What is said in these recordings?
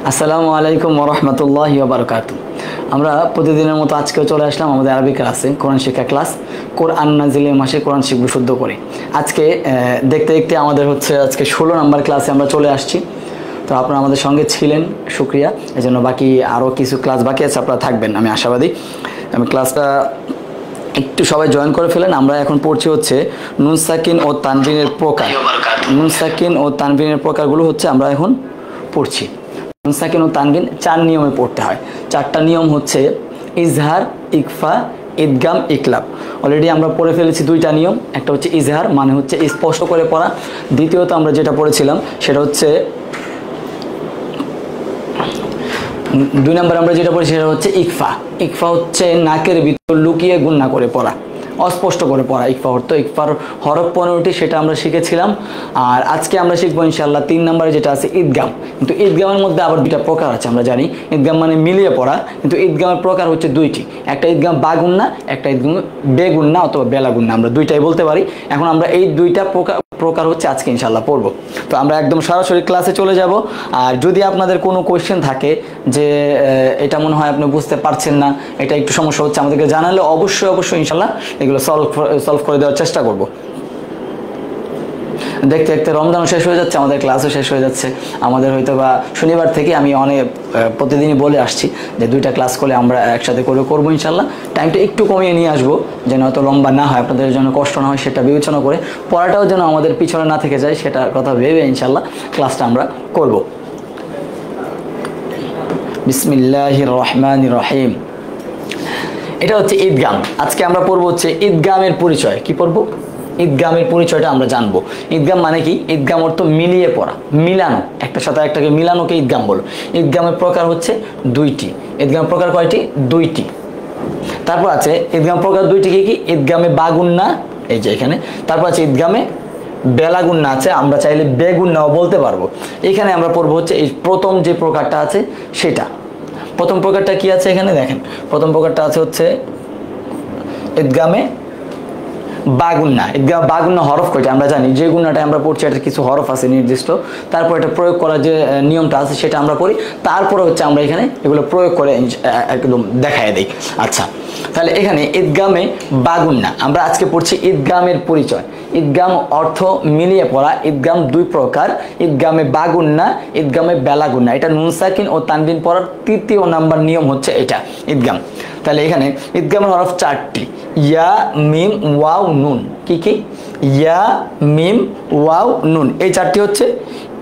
আসসালামু আলাইকুম ওয়া রাহমাতুল্লাহি ওয়া বারাকাতুহু। আমরা প্রতিদিনের মতো আজকেও চলে আসলাম আমাদের আরবি ক্লাসে, কোরআন শিক্ষা ক্লাস। কোরআন নাজিলের মাসে কোরআন শিখব শুদ্ধ করে। আজকে দেখতে দেখতে আমাদের আজকে 16 নম্বর ক্লাসে আমরা চলে আসছি। তো আপনারা আমাদের সঙ্গে ছিলেন, শুকরিয়া। এজন্য বাকি আরও কিছু ক্লাস বাকি আছে, আপনারা থাকবেন, আমি আশাবাদী। আমি ক্লাসটা একটু সবাই জয়েন করে ফেলেন। আমরা এখন পড়ছি নুন সাকিন ও তানবিনের প্রকার। নুন সাকিন ও তানবিনের প্রকারগুলো আমরা এখন পড়ছি। নুন সাকিন ও তানবিন 4 নিয়মে পড়তে হয়। 4টা নিয়ম ইজহার, ইকফা, ইদগাম, ইকলাব। অলরেডি আমরা পড়ে ফেলেছি 2টা নিয়ম। একটা ইজহার, মানে স্পষ্ট করে পড়া। দ্বিতীয়ত আমরা যেটা পড়েছিলাম সেটা 2 নম্বর আমরা যেটা পড়েছি সেটা ইকফা। ইকফা নাকের ভিতর লুকিয়ে গুন্না করে পড়া, অস্পষ্ট করে পড়া। ইকফার হরফ 15টি, সেটা আমরা শিখেছিলাম। আর আজকে আমরা শিখবো ইনশাআল্লাহ 3 নম্বরে যেটা আছে ঈদগাম। কিন্তু ঈদগামের মধ্যে আবার 2টা প্রকার আছে, আমরা জানি। ঈদগাম মানে মিলিয়ে পড়া, কিন্তু ঈদগামের প্রকার 2টি। একটা ঈদগাম বাগুন্না, একটা ঈদগাম বেগুন্না অথবা বেলাগুন্না, আমরা 2টাই বলতে পারি। এখন আমরা এই 2টা প্রকার আজকে ইনশাআল্লাহ পড়ব। তো আমরা একদম সরাসরি ক্লাসে চলে যাব। আর যদি আপনাদের কোনো কোয়েশ্চেন থাকে যে এটা মনে হয় আপনি বুঝতে পারছেন না, এটা একটু সমস্যা হচ্ছে, আমাদেরকে জানালে অবশ্যই ইনশাআল্লাহ এগুলো সলভ করে দেওয়ার চেষ্টা করব। দেখতে দেখতে রমজানও শেষ হয়ে যাচ্ছে, আমাদের ক্লাসও শেষ হয়ে যাচ্ছে। আমাদের বা শনিবার থেকে আমি প্রতিদিনই বলে আসছি যে 2টা ক্লাস করলে আমরা একসাথে করবো ইনশাল্লাহ। টাইমটা একটু কমিয়ে নিয়ে আসবো, যেন অত লম্বা না হয়, আপনাদের জন্য কষ্ট না হয়, সেটা বিবেচনা করে। পড়াটাও যেন আমাদের পিছনে না থেকে যায়, সেটা কথা ভেবে ইনশাল্লাহ ক্লাসটা আমরা করব। বিসমিল্লাহির রহমানির রহিম। এটা ঈদগাম। আজকে আমরা পড়বো ঈদগামের পরিচয়। কি পড়বো? ঈদগামের পরিচয়টা আমরা জানবো। ঈদগাম মানে কি? ঈদগাম অর্থ মিলিয়ে পড়া, মিলানো, একটা সাথে একটাকে মিলানোকে ঈদগাম বলো। ঈদগামের প্রকার 2টি। ঈদগাম প্রকার কয়টি? 2টি। তারপর আছে ঈদগাম প্রকার 2টি কি? ঈদগামে বাগুন্না, এই যে এখানে। তারপর আছে ঈদগামে বেলাগুন্না আছে, আমরা চাইলে বেগুন্নাও বলতে পারবো। এখানে আমরা পড়বো এই প্রথম যে প্রকারটা আছে সেটা। প্রথম প্রকারটা কি আছে এখানে দেখেন। প্রথম প্রকারটা আছে ঈদগামে বাগুন্না। ঈদগাম বাগুন্না হরফ কয়টা আমরা জানি, যে গুন্নাটা আমরা পড়ছি এটা কিছু হরফ আছে নির্দিষ্ট। তারপর এটা প্রয়োগ করার যে নিয়মটা আছে সেটা আমরা পড়ি। তারপরে আমরা এখানে এগুলো প্রয়োগ করে একদম দেখায় দিই। আচ্ছা, তাহলে এখানে ঈদগামে বাগুন্না আমরা আজকে পড়ছি। ঈদগামের পরিচয়। ঈদগাম অর্থ মিলিয়ে পড়া। ঈদগাম 2 প্রকার, ঈদগামে বাগুন্না, ঈদগামে বেলাগুন্না। এটা নুন সাকিন ও তানবিন পড়ার 3য় নাম্বার নিয়ম এটা ঈদগাম। তাহলে এখানে ঈদগামের হরফ 4টি, ইয়া, মিম, ওয়াও, নুন। কি? ইয়া, মিম, ওয়াও, নুন। এই 4টি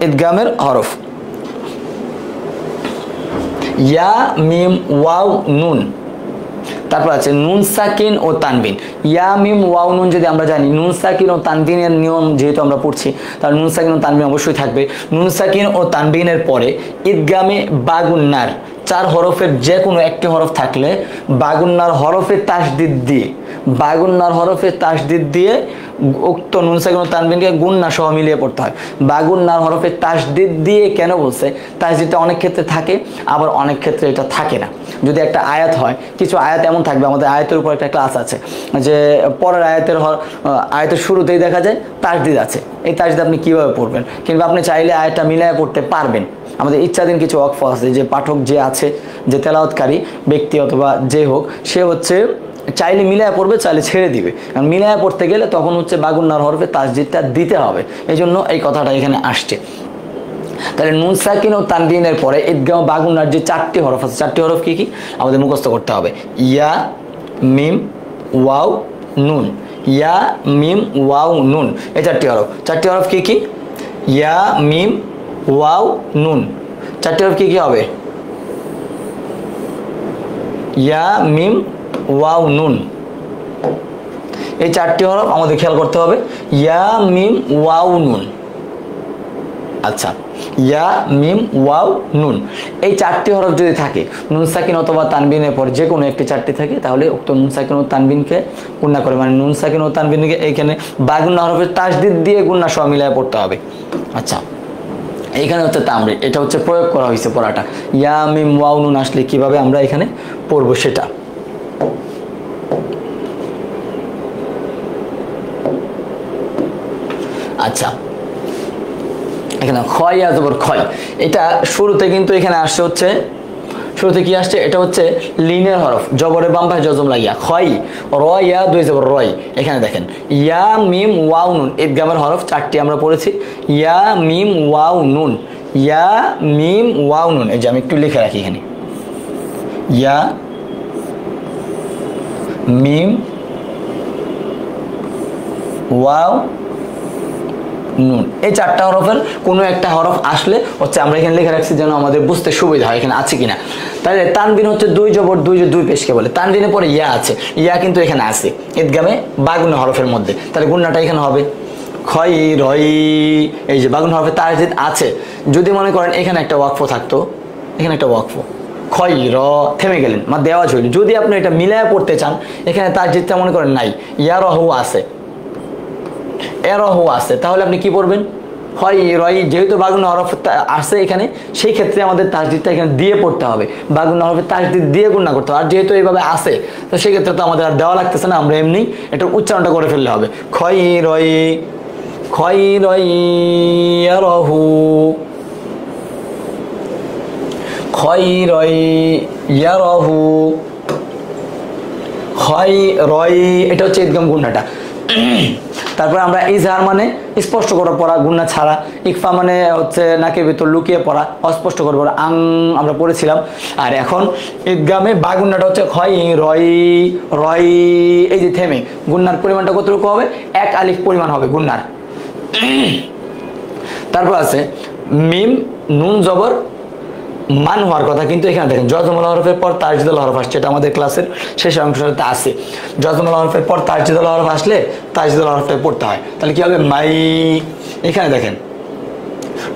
ঈদগামের হরফ। ইয়া, মিম, ওয়াও, নুন। তারপর আছে নুন সাকিন ও তানবিন। ইয়া, মিম, ওয়াও, নুন যদি আমরা জানি, নুন সাকিন ও তানবিনের নিয়ম যেহেতু আমরা পড়ছি, তার নুন সাকিন ও তানবিন অবশ্যই থাকবে। নুন সাকিন ও তানবিনের পরে ঈদগামে বাগুন্নার 4 হরফের যে কোনো একটি হরফ থাকলে বাগুন্নার হরফে তাসদিদ দিয়ে উক্ত নুন সাকিন ও তানবিনকে গুন্না সহ মিলিয়ে পড়তে হয়। বাগুন্নার হরফে তাসদিদ দিয়ে কেন বলছে? তাসদিদটা অনেক ক্ষেত্রে থাকে, আবার অনেক ক্ষেত্রে এটা থাকে না। যদি একটা আয়াত হয়, কিছু আয়াত এমন থাকবে, আমাদের আয়াতের উপর একটা ক্লাস আছে, যে পরের আয়াতের শুরুতেই দেখা যায় তাসদিদ আছে। এই তাসদিদ আপনি কিভাবে পড়বেন? কিংবা আপনি চাইলে আয়াতটা মিলায় পড়তে পারবেন। আমাদের ইচ্ছাধীন কিছু ওয়াকফ আছে, যে পাঠক যে আছে, যে তেলাওয়াতকারী ব্যক্তি অথবা যে হোক, সে চাইলে মিলায় পড়বে, চাইলে ছেড়ে দিবে। কারণ মিলায় পড়তে গেলে তখন বাগুন্নার হরফে তাসদিদটা দিতে হবে। এই জন্য এই কথাটা এখানে আসছে। তাহলে নুন সাকিন ও তানবিনের পরে ঈদগাম বাগুন্নার যে 4টি হরফ আছে, 4টি হরফ কি আমাদের মুখস্থ করতে হবে। ইয়া, মিম, ওয়াও, নুন। ইয়া, মিম, ওয়াও, নুন। এই 4টি হরফ। 4টি হরফ কি? ইয়া, মিম, ওয়াও, নুন। 4টি হরফ কি হবে? ইয়া, মিম, ওয়াও, নুন। এই 4টি হরফ আমাদের খেয়াল করতে হবে। ইয়া, মিম, ওয়াও, নুন। আচ্ছা, ইয়া, মিম, ওয়াও, নুন। এই 4টি হরফ যদি থাকে, নুন সাকিন অথবা তানবিনের পর যে কোনো একটি 4টি থাকে, তাহলে উক্ত নুন সাকিন ও তানবিনকে গুণা করে, মানে নুন সাকিন ও তানবিনকে এখানে বাগুন্না হরফের তাসদিদ দিয়ে গুণা সহ মিলায় পড়তে হবে। আচ্ছা, এখানে তামরিন, এটা প্রয়োগ করা হয়েছে পড়াটা। ইয়া, মিম, ওয়াও, নুন আসলে কিভাবে আমরা এখানে পড়বো সেটা। আচ্ছা, এখানে খয় ইয়া জবর খয়, এটা শুরুতে কিন্তু এখানে আসছে হচ্ছে, শুরুতে কি আসছে, এটা হচ্ছে লিনের হরফ, জবরের বাম পাশে জজম লাগিয়া খয়, র ইয়া দুই জবর রয়। এখানে দেখেন ইয়া মিম ওয়াও নুন, ইদগামের হরফ 4টি আমরা পড়েছি, ইয়া মিম ওয়াও নুন, ইয়া মিম ওয়াও নুন। এই যে আমি একটু লিখে রাখি এখানে, ইয়া মিম ওয়াও নুন, এই 4টা হরফের কোনো একটা হরফ আসলে হচ্ছে আমরা এখানে লিখে রাখছি যেন আমাদের বুঝতে সুবিধা হয় এখানে আছে কিনা। তাহলে তানবিন হচ্ছে 2 জবর 2, যে 2 পেশকে বলে। তানবিনের পরে ইয়া আছে, ইয়া কিন্তু এখানে আছে ইদগামে বাগুন হরফের মধ্যে, তাহলে গুণনাটা এখানে হবে খয় রয়। এই যে বাগুন হরফে তাসদিদ আছে, যদি মনে করেন এখানে একটা ওয়াকফ থাকতো, এখানে একটা ওয়াকফ, খয় র থেমে গেলেন, মা দেওয়া হইল, যদি আপনি এটা মিলায় পড়তে চান, এখানে তাসদিদটা মনে করেন নাই, ইয়া রহু আছে, এরহু আছে, তাহলে আপনি কি পড়বেন, হয় রয়, যেহেতু বাগুন হরফ আসছে এখানে, সেই ক্ষেত্রে আমাদের তাসদিদটা এখানে দিয়ে পড়তে হবে, বাগুন হরফে তাসদিদ দিয়ে গুণনা করতে হবে। আর যেহেতু এইভাবে আসে, তো সেই ক্ষেত্রে তো আমাদের আর দেওয়া লাগতেছে না, আমরা এমনি এটা উচ্চারণটা করে ফেললে হবে, খয় রয়, খয় রয় ইয়ারহু, খয় রয় ইয়ারহু, খয় রয়, এটা হচ্ছে ইদগাম গুণনাটা। তারপরে আমরা ইজহার মানে স্পষ্ট করে পড়া গুণনা ছাড়া, ইকফা মানে হচ্ছে নাকের ভিতর লুকিয়ে পড়া, অস্পষ্ট করে পড়া, আং আমরা পড়েছিলাম। আর এখন ইদগামে বা গুণনাটা হচ্ছে খয় রয় রয়, এই যে থেমে, গুণনার পরিমাণটা কতটুকু হবে, 1 আলিফ পরিমাণ হবে গুণনার। তারপর আছে মিম নুন জবর মান হওয়ার কথা, কিন্তু এখানে দেখেন জজমুল হরফের পর তাসদিদুল হরফ আসছে, এটা আমাদের ক্লাসের শেষের অংশটাতে আছে। জজমুল হরফের পর তাসদিদুল হরফ আসলে তাসদিদুল হরফটা পড়তে হয়, তাহলে কি হবে মাই। এখানে দেখেন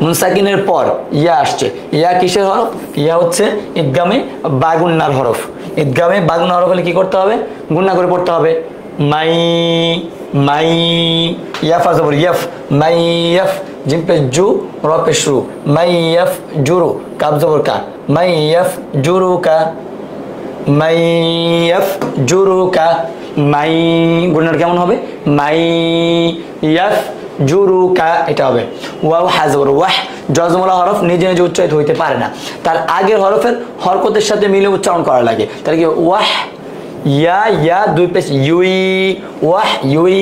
নুন সাকিনের পর ইয়া আসছে, ইয়া কিসের হরফ, ইয়া হচ্ছে ইদগামে বাগুন্নার হরফ, ইদগামে বাগুন্নার হরফ হলে কি করতে হবে, গুণনা করে পড়তে হবে, মাই মাই, ইয়াফা জবর ইয়াফ, মাই ইয়াফ, জিম পে জু, র পে শু, মাই ইয়াফ জুরু, কাব জবর কা, মাই ইয়াফ জুরু কা, মাই ইয়াফ জুরু কা, মাই, গুণনার কেমন হবে, মাই ইয়াফ জুরু কা, এটা হবে। ওয়াও হাজবর ওয়াহ, জজমুলা হরফ নিজে নিজে উচ্চারিত হইতে পারে না, তার আগের হরফের হরকতের সাথে মিলে উচ্চারণ করা লাগে, তাহলে কি ওয়াহ, ইয়া ইয়া 2 পেশ ইউই, ওয়াহ ইউই,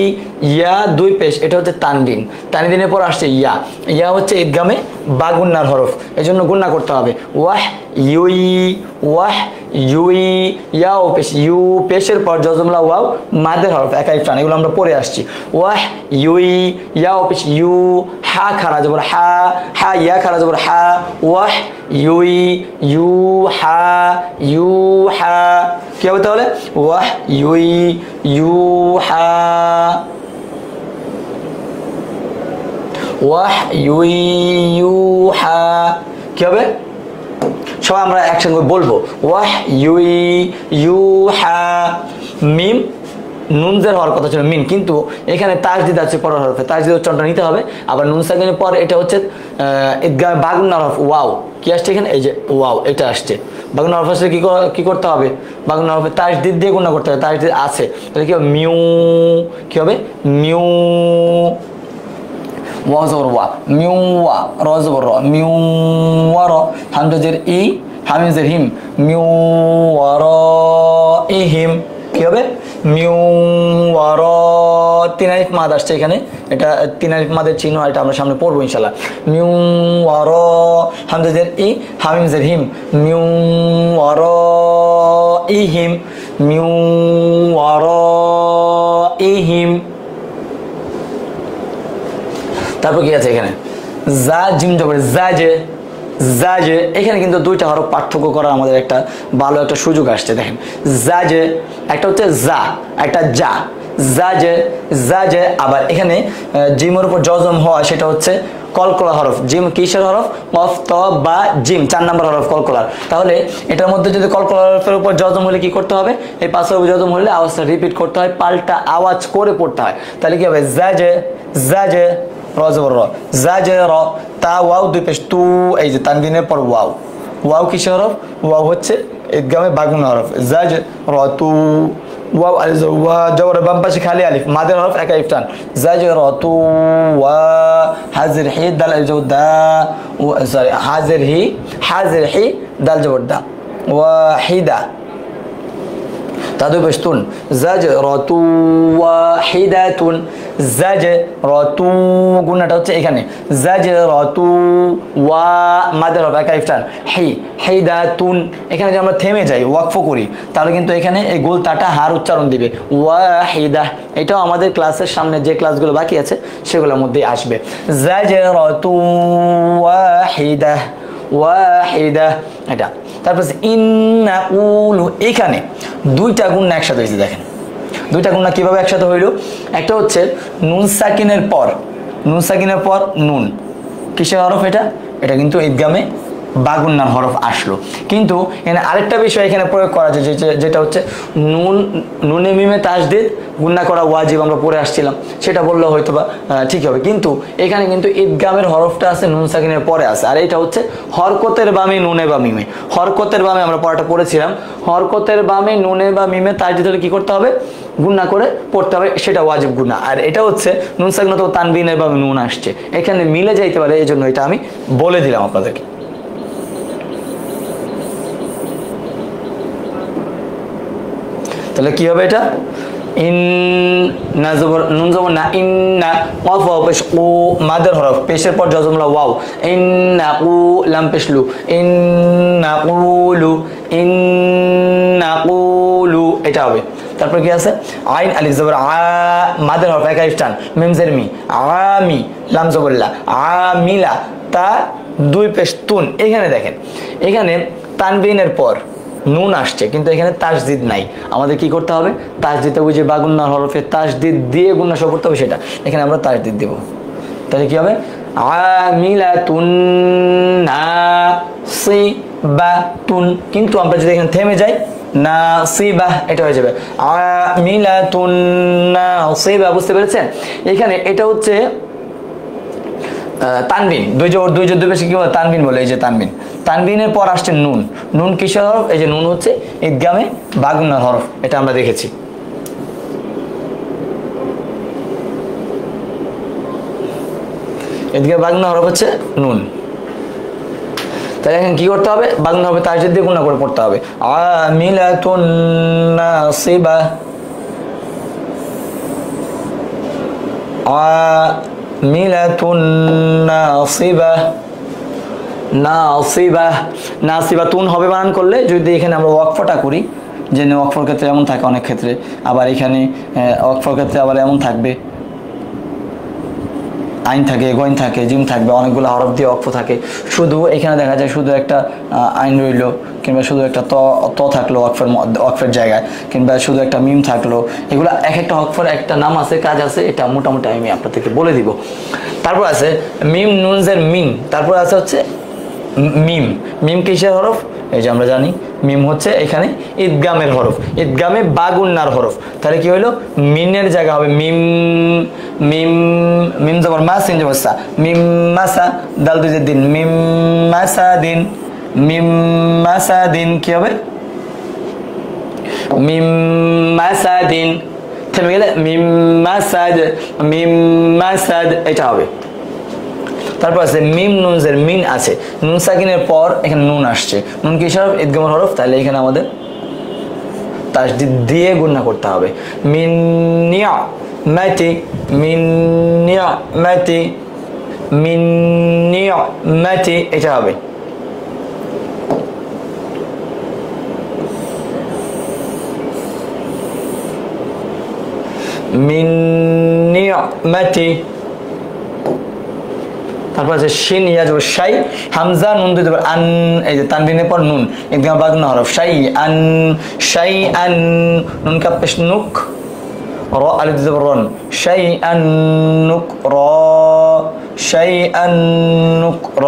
ইয়া 2 পেশ, এটা হচ্ছে তানবিন, তানবিনের পর আসছে ইয়া, ইয়া হচ্ছে ইদগামে বা গুণনার হরফ, এই জন্য গুণনা করতে হবে, ওয়াহ ইউই, ওয়াহ ইউই, ইয়া ও পেশ, ইউ পেশের পর জজমলা ওয়াও মাদের হরফ, একাই টান, এগুলো আমরা পড়ে আসছি, ওয়াহ ইউই, ইয়া ও পেশ ইউ, হা খারা জবর হা, হা ইয়া খারা জবর হা, ওয়াহ ইউই, ইউ হা, ইউ হা, কি হবে তাহলে, ওয়াহ ইউই ইউ হা, ওয়াহ ইউই ইউ হা, কি হবে, সবাই আমরা একসঙ্গে বলবো, ওয়াহ ইউই ইউ হা। মিম নুনজের হওয়ার কথা ছিল মিন, কিন্তু এখানে তাসদিদ আছে পরের হরফে, তাসদিদ উচ্চারণটা নিতে হবে। আবার নুন সাকিনের পর এটা হচ্ছে ইদগামে বাগুন্নার হরফ, ওয়াও কি আসছে এখানে, এই যে ওয়াও এটা আসছে, বাগুন্নার হরফ আসলে কি করতে হবে, বাগুন্নার হরফে তাসদিদ দিয়ে গুণনা করতে হবে, তাসদিদ আছে, তাহলে কি হবে মিউ, কি হবে মিউ, ওয়া জবর ওয়া, মিউ ওয়া, র জবর র, মিউ ওয়া র, হামজাজের ই, হামিজের হিম, মিউ ওয়া র ই হিম, কি হবে মিউ ওয়া র, 3 আলিফ মাদ আসছে এখানে, এটা 3 আলিফ মাদের চিহ্ন, এটা আমরা সামনে পড়বো ইনশাআল্লাহ। মিউ ওয়া র, হামজাজের ই, হামিজের হিম, মিউ ওয়া র ই হিম, মিউ ওয়া র ই হিম। তারপর কি আছে এখানে, জা জিম জবর জাজে, জাজে, এখানে কিন্তু 2টা হরফ পার্থক্য করার আমাদের একটা ভালো একটা সুযোগ আসছে। দেখেন জাজে, একটা হচ্ছে জা, একটা যা, জাজে জাজে, আবার এখানে জিমের উপর জজম হওয়া, সেটা হচ্ছে কলকলা হরফ, জিম কিসের হরফ, কফ ত বা জিম, 4 নম্বর হরফ কলকলার। তাহলে এটার মধ্যে যদি কলকলা হরফের উপর জজম হলে কি করতে হবে, এই 5 হরফ জজম হলে আওয়াজটা রিপিট করতে হয়, পাল্টা আওয়াজ করে পড়তে হয়, তাহলে কি হবে জাজে জাজে, র জবর র, জাজে র, তা ওয়াও 2 পেশ তু, এই যে তানবিনের পর ওয়াও, ওয়াও কিসের হরফ? ওয়াও হচ্ছে ইদগামে বাগুন হরফ। জাজ রতু, ওয়াও আলিফ ওয়া জবর বাম পাশে খালি আলিফ, মাদের হরফ এক আলিফ টান। জাজ রতু ওয়া হাজির হি দাল আলিফ দা, সরি হাজির হি দাল জবর দা, ওয়াহিদা তাদু পেশতুন, জাজ রতু ওয়াহিদাতুন, জাজ রতু গুণাটা হচ্ছে এখানে, জাজ রতু ওয়া মাদের হবে এক আলিফ টান, হিদাতুন। এখানে যদি আমরা থেমে যাই ওয়াকফ করি তাহলে কিন্তু এখানে এই গোল তাটা হার উচ্চারণ দিবে, ওয়াহিদা। এটাও আমাদের ক্লাসের সামনে যে ক্লাসগুলো বাকি আছে সেগুলোর মধ্যেই আসবে। জাজ রতু ওয়াহিদা, ওয়াহিদা এটা। তারপর ইন্নাকুলু, এখানে দুইটা গুণ একসাথে হয়েছে। দেখেন দুইটা গুণ কিভাবে একসাথে হইল? একটা হচ্ছে নুন সাকিনের পর, নুন সাকিনের পর নুন কিসের হরফ? এটা কিন্তু ঈদগামে বাগুন্নার হরফ আসলো। কিন্তু এখানে আরেকটা বিষয় এখানে প্রয়োগ করা যায়, যেটা হচ্ছে নুনে মিমে তাসদিদ গুন্না করা ওয়াজিব, আমরা পড়ে আসছিলাম, সেটা বললে হয়তো বা ঠিক হবে। কিন্তু এখানে কিন্তু ঈদগামের হরফটা আছে নুন সাকিনের পরে আছে, আর এটা হচ্ছে হরকতের বামে নুনে বা মিমে। হরকতের বামে আমরা পড়াটা পড়েছিলাম, হরকতের বামে নুনে বা মিমে তাসদিদ হলে কি করতে হবে? গুন্না করে পড়তে হবে, সেটা ওয়াজিব গুন্না। আর এটা হচ্ছে নুন সাকিন অথবা তানবিনের বামে নুন আসছে, এখানে মিলে যাইতে পারে, এই জন্য এটা আমি বলে দিলাম আপনাদেরকে। তাহলে কি হবে? এটা ইন না জবর নুন জবর না, ইন্না ওয়াও ওয়াও পেশ ও মাদের হরফ, পেশের পর জজমলা ওয়াও, ইন্নাকু লাম পেশ লু, ইন্নাকুলু, ইন্নাকুলু এটা হবে। তারপর কি আছে? আইন আলিফ জবর আ মাদের হরফ এক আলিফ টান, মিম জের মি, আমি লাম জবর লা, আমিলা তা দুই পেশ তুন। এখানে দেখেন এখানে তানবিনের পর নুন আসছে কিন্তু এখানে তাসদিদ নাই, আমাদের কি করতে হবে? তাসদিদে ওই যে বাগুন্নার হরফে তাসদিদ দিয়ে গুন্না সহ করতে হবে, সেটা এখানে আমরা তাসদিদ দেব। তাহলে কি হবে? আমিলাতুন নাসিবাতুন। কিন্তু আমরা যদি এখানে থেমে যাই নাসিবাহ এটা হয়ে যাবে আমিলাতুন নাসিবা। বুঝতে পেরেছেন? এখানে এটা হচ্ছে তানবিন, দুই জোর দুই বেশি কি বলে? তানবিন বলে। এই যে তানবিন, তানবিনের পর আসছে নুন। নুন কিসের হরফ? এই যে নুন হচ্ছে ঈদগামে বাগুন্নার হরফ, এটা আমরা দেখেছি। ঈদগামে বাগুন্নার হরফ হচ্ছে নুন। তাহলে এখন কি করতে হবে? বাগুন্না হবে তাসদিদ দিয়ে গুণা করে পড়তে হবে, আমিলাতুন নাসিবা, মিলাতুন নাসিবা, নাসিবা নাসিবাতুন হবে বানান করলে। যদি এখানে আমরা ওয়াকফটা করি, যে ওয়াকফর ক্ষেত্রে এমন থাকে অনেক ক্ষেত্রে, আবার এখানে ওয়াকফর ক্ষেত্রে আবার এমন থাকবে, আইন থাকে, গইন থাকে, জিম থাকবে, অনেকগুলো হরফ দিয়ে ওয়াকফ থাকে। শুধু এখানে দেখা যায় শুধু একটা আইন রইল, কিংবা শুধু একটা ত থাকলো ওয়াকফের জায়গায়, কিংবা শুধু একটা মিম থাকলো। এগুলো এক একটা ওয়াকফের একটা নাম আছে, কাজ আছে, এটা মোটামুটি আমি আপনাদেরকে বলে দিব। তারপর আছে মিম নুনজের মিন, তারপর আছে হচ্ছে মিম। মিম কিসের হরফ? এই যে আমরা জানি মিম হচ্ছে এখানে ঈদগামের হরফ, ঈদগামে বাগুন্নার হরফ। তাহলে কি হলো? মিনের জায়গা হবে মিম, মিম মিম জবর মা সিন জবর সা, মিম মাসা দাল দুই দিন, মিম মাসা দিন, মিম মাসা দিন কি হবে? মিম মাসা দিন। থেমে গেলে মিম মাসাদ, মিম মাসাদ এটা হবে। তারপর আছে মিম নুনজের মিন আছে, নুন সাকিনের পর এখানে নুন আসছে, নুন কিসের হরফ? ঈদগামের হরফ। তাহলে এখানে আমাদের তাসদিদ দিয়ে গুণনা করতে হবে, মিন নিয়ামাতি, মিন নিয়ামাতি, মিন নিয়ামাতি এটা হবে। মিন নিয়ামাতি। তারপর আছে শিন ইয়া জবর শাই, হামজা নুন দুই জবর আন, এই যে তানবিনের পর নুন ঈদগাম বাগুন্না হরফ, শাই আন, শাই আন নুন কাপ পেশ নুক, র আলিফ জবর রন, শাই আন নুক র, শাই আন নুক র,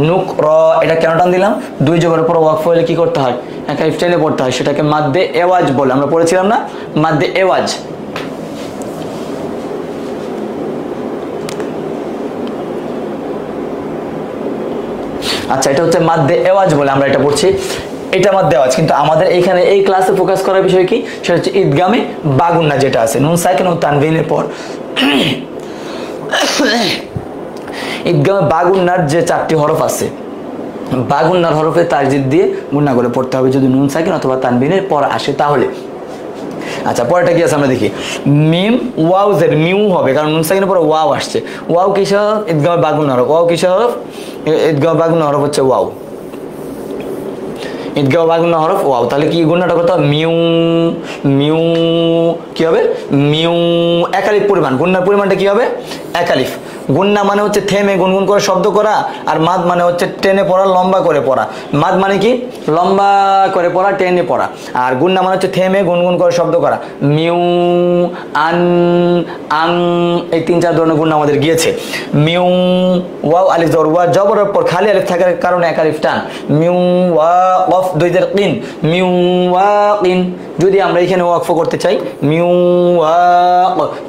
নুক র। এটা কেন টান দিলাম? দুই জবরের পর ওয়াকফ হলে কি করতে হয়? একটা স্টাইলে পড়তে হয়, সেটাকে মাদ্দে এওয়াজ বলে, আমরা পড়েছিলাম না? মাদ্দে এওয়াজ। আচ্ছা, এটা হচ্ছে মাদ্দে এওয়াজ বলে আমরা এটা পড়ছি, এটা মাদ্দে এওয়াজ। কিন্তু আমাদের এইখানে এই ক্লাসে ফোকাস করার বিষয় কি, সেটা হচ্ছে ঈদগামে বাগুন্না যেটা আছে নুন সাকিন ও তানবিনের পর। ঈদগামে বাগুন্নার যে 4টি হরফ আছে, বাগুন্নার হরফে তাজদিদ দিয়ে গুন্না করে পড়তে হবে যদি নুন সাকিন অথবা তানবিনের পর আসে তাহলে। আচ্ছা, পরেরটা কি আছে আমরা দেখি। মিম ওয়াও জের মিউ হবে, কারণ নুন সাকিনের পরে ওয়াও আসছে। ওয়াও কিসের হরফ? ঈদগামে বাগুন্না হরফ। ওয়াও কিসের হরফ? ঈদগামে বাগুন্না হরফ হচ্ছে ওয়াও। ঈদগামে বাগুন্না হরফ ওয়াও। তাহলে কি গুন্নাটা করতে হবে? মিউ মিউ, কি হবে? মিউ। একালিফ পরিমাণ, গুন্নার পরিমাণটা কি হবে? একালিফ। গুন্না মানে হচ্ছে থেমে গুনগুন করে শব্দ করা, আর মাদ মানে হচ্ছে টেনে পড়া, লম্বা করে পড়া। মাদ মানে কি? লম্বা করে পড়া, টেনে পড়া। আর গুন্না মানে হচ্ছে থেমে গুনগুন করে শব্দ করা। মিউ, আন, আং, এই 3-4 ধরনের গুন্না আমাদের গিয়েছে। মিউ, ওয়াও আলিফ জবর, ওয়া জবরের পর খালি আলিফ থাকার কারণে এক আলিফ টান। মিউ ওয়া ওয়াফ দুইদের কিন, মিউ ওয়া কিন। যদি আমরা এখানে ওয়াকফ করতে চাই মিউ ওয়া,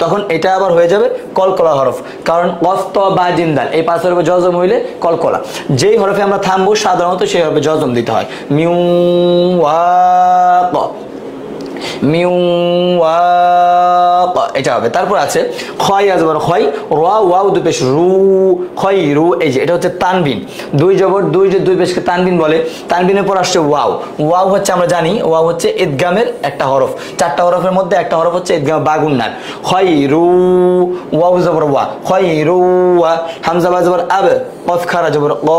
তখন এটা আবার হয়ে যাবে কলকলা হরফ, কারণ কফ ত বা জিন্দাল এই 5 হরফে জজম হইলে কলকলা। যেই হরফে আমরা থামবো সাধারণত সেই হরফে জজম দিতে হয়। মিউ ওয়া ক, মিউ ওয়া ক, এটা হবে। তারপর আছে খয় আজবর খয়, রা ওয়াও দুই পেশ রু, খয় রু। এই যে এটা হচ্ছে তানবিন, 2 জবর 2 পেশকে তানবিন বলে। তানবিনের পর আসছে ওয়াও। ওয়াও হচ্ছে আমরা জানি ওয়াও হচ্ছে ঈদগামের একটা হরফ। 4টা হরফের মধ্যে একটা হরফ হচ্ছে ঈদগাম বাগুন্নার। খয় রু, ওয়াও জবর ওয়া, খয় রু ওয়া। হামজা বা জবর আব, কফ খারা জবর ক,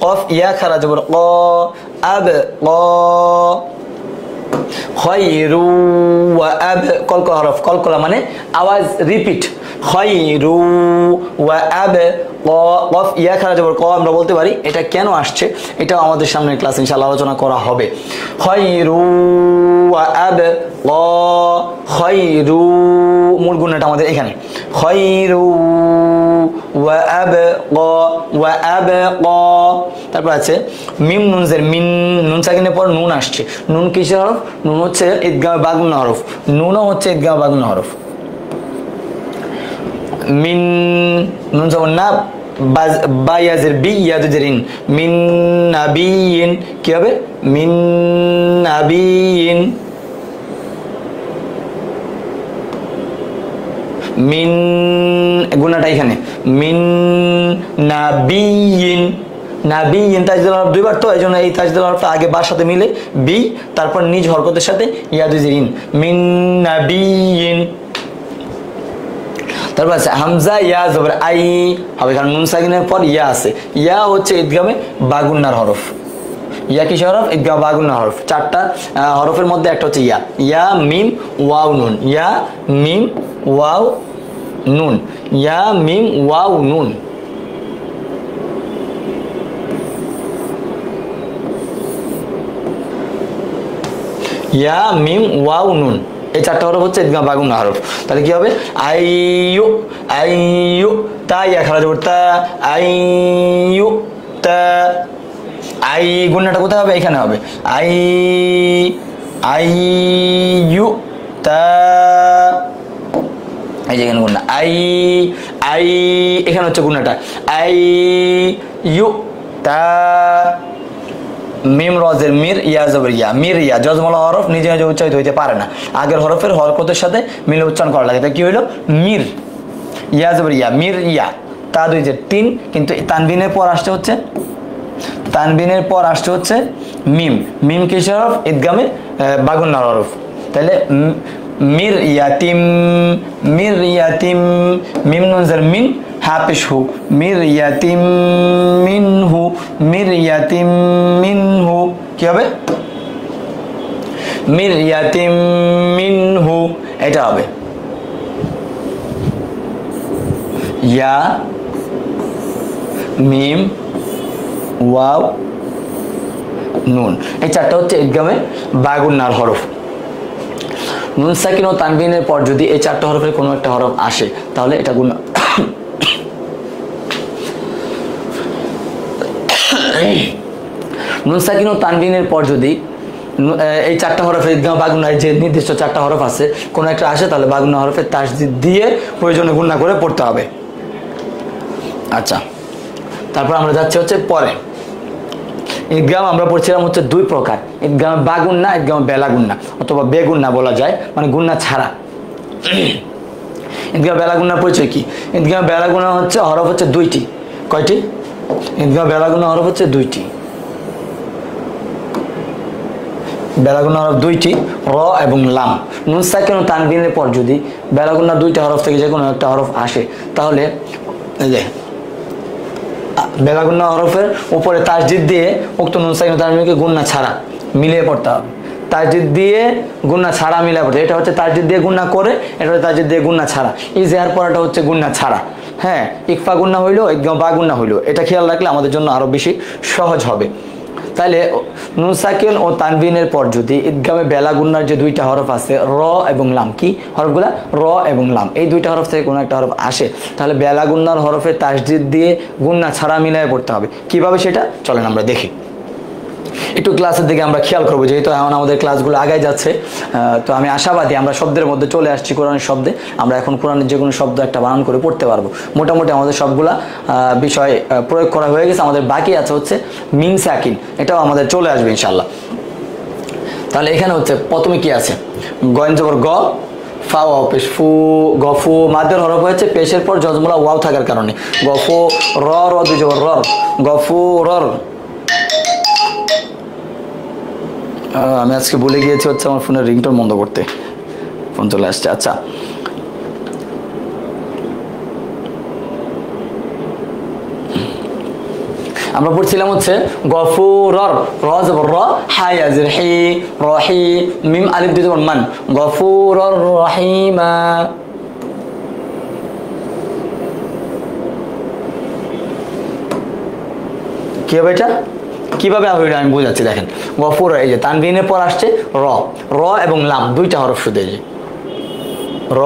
কফ ইয়া খারা জবর ক, আব ক। খয়রু ওয়া আব, কলকলা হরফ। কলকলা মানে আওয়াজ রিপিট। খয়রু ওয়া আব, কফ ইয়া খারা জবর ক। আমরা বলতে পারি এটা কেন আসছে, এটাও আমাদের সামনে ক্লাসে ইনশাআল্লাহ আলোচনা করা হবে। খয়রু ওয়া আব ক, খয়রু, মূল গুণটা আমাদের এখানে। খয়রু ওয়া আব ক, ওয়া আব ক। তারপর আছে মিম নুন জের মিন, নুন সাকিনের পর নুন আসছে। নুন কিসের হরফ? নুন হচ্ছে ঈদগামে বাগুন্না হরফ। নুনও হচ্ছে ঈদগামে বাগুন্না হরফ। মিন, নুন জবর না, বা ইয়াজের বি, ইয়াজের ইন, মিন নাবিয়িন। কি হবে? মিন নাবিয়িন। মিন, গুণাটা এখানে, মিন নাবিয়িন। নাবিয়িন তাজদীদ হরফ 2বার, তো এই জন্য এই তাজদীদ হরফটা আগে বার সাথে মিলে বি, তারপর নিজ হরকতের সাথে ইয়াজের ইন, মিন নাবিয়িন। তারপর আছে হামজা ইয়া জবর আই হবে, কারণ নুন সাকিনের পর ইয়া আছে। ইয়া হচ্ছে ঈদগামে বাগুন্নার হরফ। ইয়া কিসের হরফ? ঈদগামে বাগুন্নার হরফ। 4টা হরফের মধ্যে একটা হচ্ছে ইয়া। ইয়া মিম ওয়াও নুন, ইয়া মিম ওয়াও নুন, ইয়া মিম ওয়াও নুন। ইয়া মিম ওয়াও নুন, এই 4টা হরফ হচ্ছে ঈদগামে বাগুন্না হরফ। তাহলে কি হবে? আইয়ু, আইয়ু, তা ইয়া খারা জবর তা, আইয়ু তা। আই গুণাটা কোথায় হবে? এখানে হবে। আই, আইয়ু তা, এই যে এখানে গুণা। আই, আই, এখানে হচ্ছে গুণাটা। আই ইউ তা, মিম রজের মির, ইয়া জবর ইয়া, মির ইয়া। জজমলা হরফ নিজে নিজে উচ্চারিত হইতে পারে না, আগের হরফের হরকতের সাথে মিলে উচ্চারণ করা লাগে। তাই কি হইলো? মির, ইয়া জবর ইয়া, মির ইয়া। তা 2 যে 3, কিন্তু তানবিনের পর আসতে হচ্ছে, তানবিনের পর আসতে হচ্ছে মিম। মিম কিসের হরফ? ঈদগামে বাগুন্নার হরফ। তাহলে মির ইয়াতিম, মির ইয়াতিম। মিম নুন জের মিন, হাফেশ হু, মির ইয়াতিম মিনহু, মির ইয়াতিম মিনহু। কি হবে? মির ইয়াতিম মিনহু, এটা হবে। ইয়া মিম ওয়াও নুন, এই 4টা হচ্ছে ঈদগামে বাগুন্নার হরফ। নুন সাকিন ও তানবিনের পর যদি এই 4টা হরফের কোনো একটা হরফ আসে তাহলে এটা গুণ। নুন সাকিন ও তানবিনের পর যদি এই 4টা হরফের ঈদগামে বাগুন্নার যে নির্দিষ্ট 4টা হরফ আছে কোনো একটা আসে, তাহলে বাগুন্না হরফের তাসদিদ দিয়ে প্রয়োজনে গুণনা করে পড়তে হবে। আচ্ছা, তারপর আমরা যাচ্ছি হচ্ছে পরে ঈদগাম আমরা পড়ছিলাম হচ্ছে দুই প্রকার, ঈদগামে বা গুন্না, ঈদগামে বেলা গুন্না অথবা বেগুন্না বলা যায়, মানে গুন্না ছাড়া। ঈদগাম বেলা গুন্নার পরিচয় কি? ঈদগাম বেলা গুন্না হচ্ছে হরফ হচ্ছে দুইটি। কয়টি? ঈদগাম বেলা গুন্না হরফ হচ্ছে দুইটি। বেলাগুন্না হরফ দুইটি, র এবং লাম। নুন সাকিন ও তানবিনের পর যদি বেলাগুন্না দুইটা হরফ থেকে যে কোনো একটা হরফ আসে, তাহলে এই যে বেলাগুন্না হরফের উপরে তাসদিদ দিয়ে উক্ত নুন সাকিন ও তানবিনকে গুন্না ছাড়া মিলিয়ে পড়তে হবে। তাসদিদ দিয়ে গুন্না ছাড়া মিলিয়ে পড়তে, এটা হচ্ছে তাসদিদ দিয়ে গুন্না করে, এটা হচ্ছে তাসদিদ দিয়ে গুন্না ছাড়া। ইজহার পড়াটা হচ্ছে গুন্না ছাড়া। হ্যাঁ, ইকফা গুন্না হইলো, ঈদগাম বা গুন্না হইলো, এটা খেয়াল রাখলে আমাদের জন্য আরো বেশি সহজ হবে। তাহলে নুন সাকিন ও তানবিনের পর যদি ঈদগামে বেলা গুন্নার যে দুইটা হরফ আছে র এবং লাম, কি হরফগুলা? র এবং লাম, এই দুইটা হরফ থেকে কোনো একটা হরফ আসে, তাহলে বেলা গুন্নার হরফে তাসদিদ দিয়ে গুন্না ছাড়া মিলায় পড়তে হবে। কিভাবে সেটা চলেন আমরা দেখি। একটু ক্লাসের দিকে আমরা খেয়াল করবো, যেহেতু এখন আমাদের ক্লাসগুলো আগায় যাচ্ছে। তো আমি আশাবাদী আমরা শব্দের মধ্যে চলে আসছি, কোরআনের শব্দে। আমরা এখন কোরআনের যে কোনো শব্দ একটা বানান করে পড়তে পারবো। মোটামুটি আমাদের সবগুলা বিষয় প্রয়োগ করা হয়ে গেছে, আমাদের বাকি আছে হচ্ছে মিম সাকিন, এটাও আমাদের চলে আসবে ইনশাল্লাহ। তাহলে এখানে হচ্ছে প্রথমে কি আছে? গয়েন জবর গ, ফা ওয়াও পেশ, ফু, গফু মাদের হরফ হয়েছে পেশের পর জজমুলা ওয়াও থাকার কারণে। গফু র, র দুই জবর রর, গফু রর। আমি আজকে বলে গিয়েছি হচ্ছে আমার ফোনের রিংটোন বন্ধ করতে, ফোন চলে আসছে। আচ্ছা, আমরা পড়ছিলাম হচ্ছে গফুরর, র জবর র, হাই আজের হি, রহি, মিম আলিফ দুই জবর মান, গফুরর রহিমা। কি হবে এটা? কিভাবে হবে আমি বোঝাচ্ছি, দেখেন। গফুর, এই যে তানবিনের পর আসছে র, র এবং লাম দুইটা হরফ শুধু, এই যে র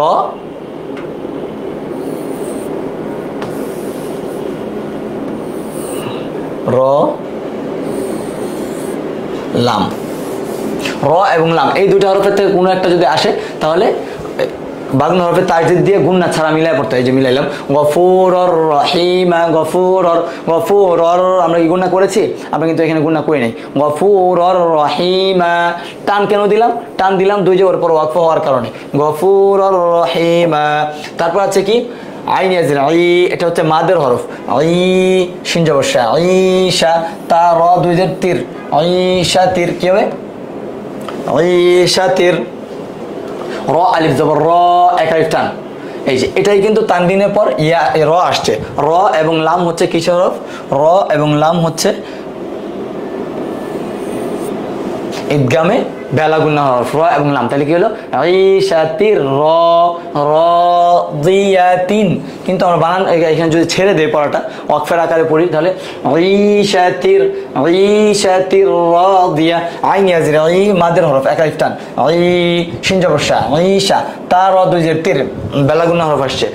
র লাম, র এবং লাম এই দুইটা হরফের থেকে কোনো একটা যদি আসে, তাহলে বাগন হরফে তাসদিদ দিয়ে গুন্না ছাড়া মিলাই পড়তে হয়। যে মিলাইলাম গফুরর রহিমা, গফুরর, গফুরর আমরা কি গুন্না করেছি? আমরা কিন্তু এখানে গুন্না করি নাই। গফুরর রহিমা, টান কেন দিলাম? টান দিলাম দুই জবর পর ওয়াকফ হওয়ার কারণে, গফুরর রহিমা। তারপর আছে কি? আইন ইয়াজির আই, এটা হচ্ছে মাদের হরফ, আই শিন জবর শা, আইশা, তা র দুই জের তীর, আইশা তীর। কি হবে? আইশা তীর। র আলিফ জবর র, এক আলিফ টান। এই যে এটাই কিন্তু তানবিনের পর ইয়া র আসছে। র এবং লাম হচ্ছে কিসের হরফ? র এবং লাম হচ্ছে ঈদগামে বেলা গুন্না হরফ, র এবং লাম। তাহলে কি হলো? ঈশাতির র, রাদিয়াতিন। কিন্তু আমরা বানান এখানে যদি ছেড়ে দেই পড়াটা, ওয়াকফের আকারে পড়ি, তাহলে ঈশাতির, ঈশাতির রাদিয়া, আইন ইয়াজির ই মাদের হরফ, এক আলিফ টান, ই শিন জবর শা, ঈশা, তা র দুই জের তীর, বেলা গুন্না হরফ আসছে।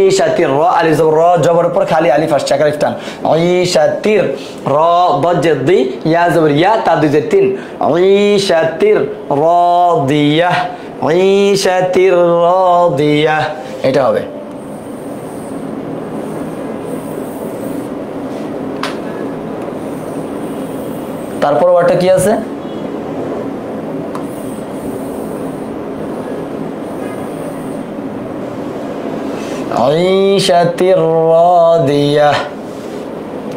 ঈশাতির র আলিফ জবর, র জবর উপর খালি আলিফ আসছে, এক আলিফ টান, ঈশাতির র দজ্জের দুই, ইয়া জবর ইয়া, তা দুই জের তিন, ঈশাতির রাদিয়াহ, ঈশাতির রাদিয়াহ। এটা হবে। তারপর ওটা কি আছে? ঈশাতির রাদিয়াহ,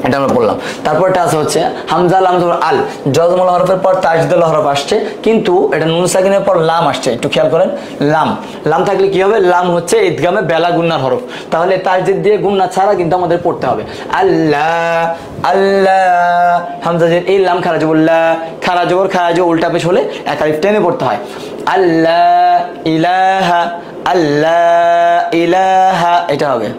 এটা আমরা বললাম। তারপরটা আছে হচ্ছে হামজা লাম জবর আল, জজমুল হরফের পর তাসদীদ হরফ আসছে, কিন্তু এটা নুন সাকিনের পর লাম আসছে। একটু খেয়াল করেন, লাম, লাম থাকলে কি হবে? লাম হচ্ছে ঈদগামে বেলা গুন্নার হরফ, তাহলে তাসদীদ দিয়ে গুন্না ছাড়া কিন্তু আমাদের পড়তে হবে। আল্লাহ, আল্লাহ, হামজা জের এই, লাম খারা জবর লা, খারা জবর খারা জবর উল্টা পেশ হলে এক আলিফ টেনে পড়তে হয়। আল্লাহ ইলাহা, আল্লাহ ইলাহা, এটা হবে।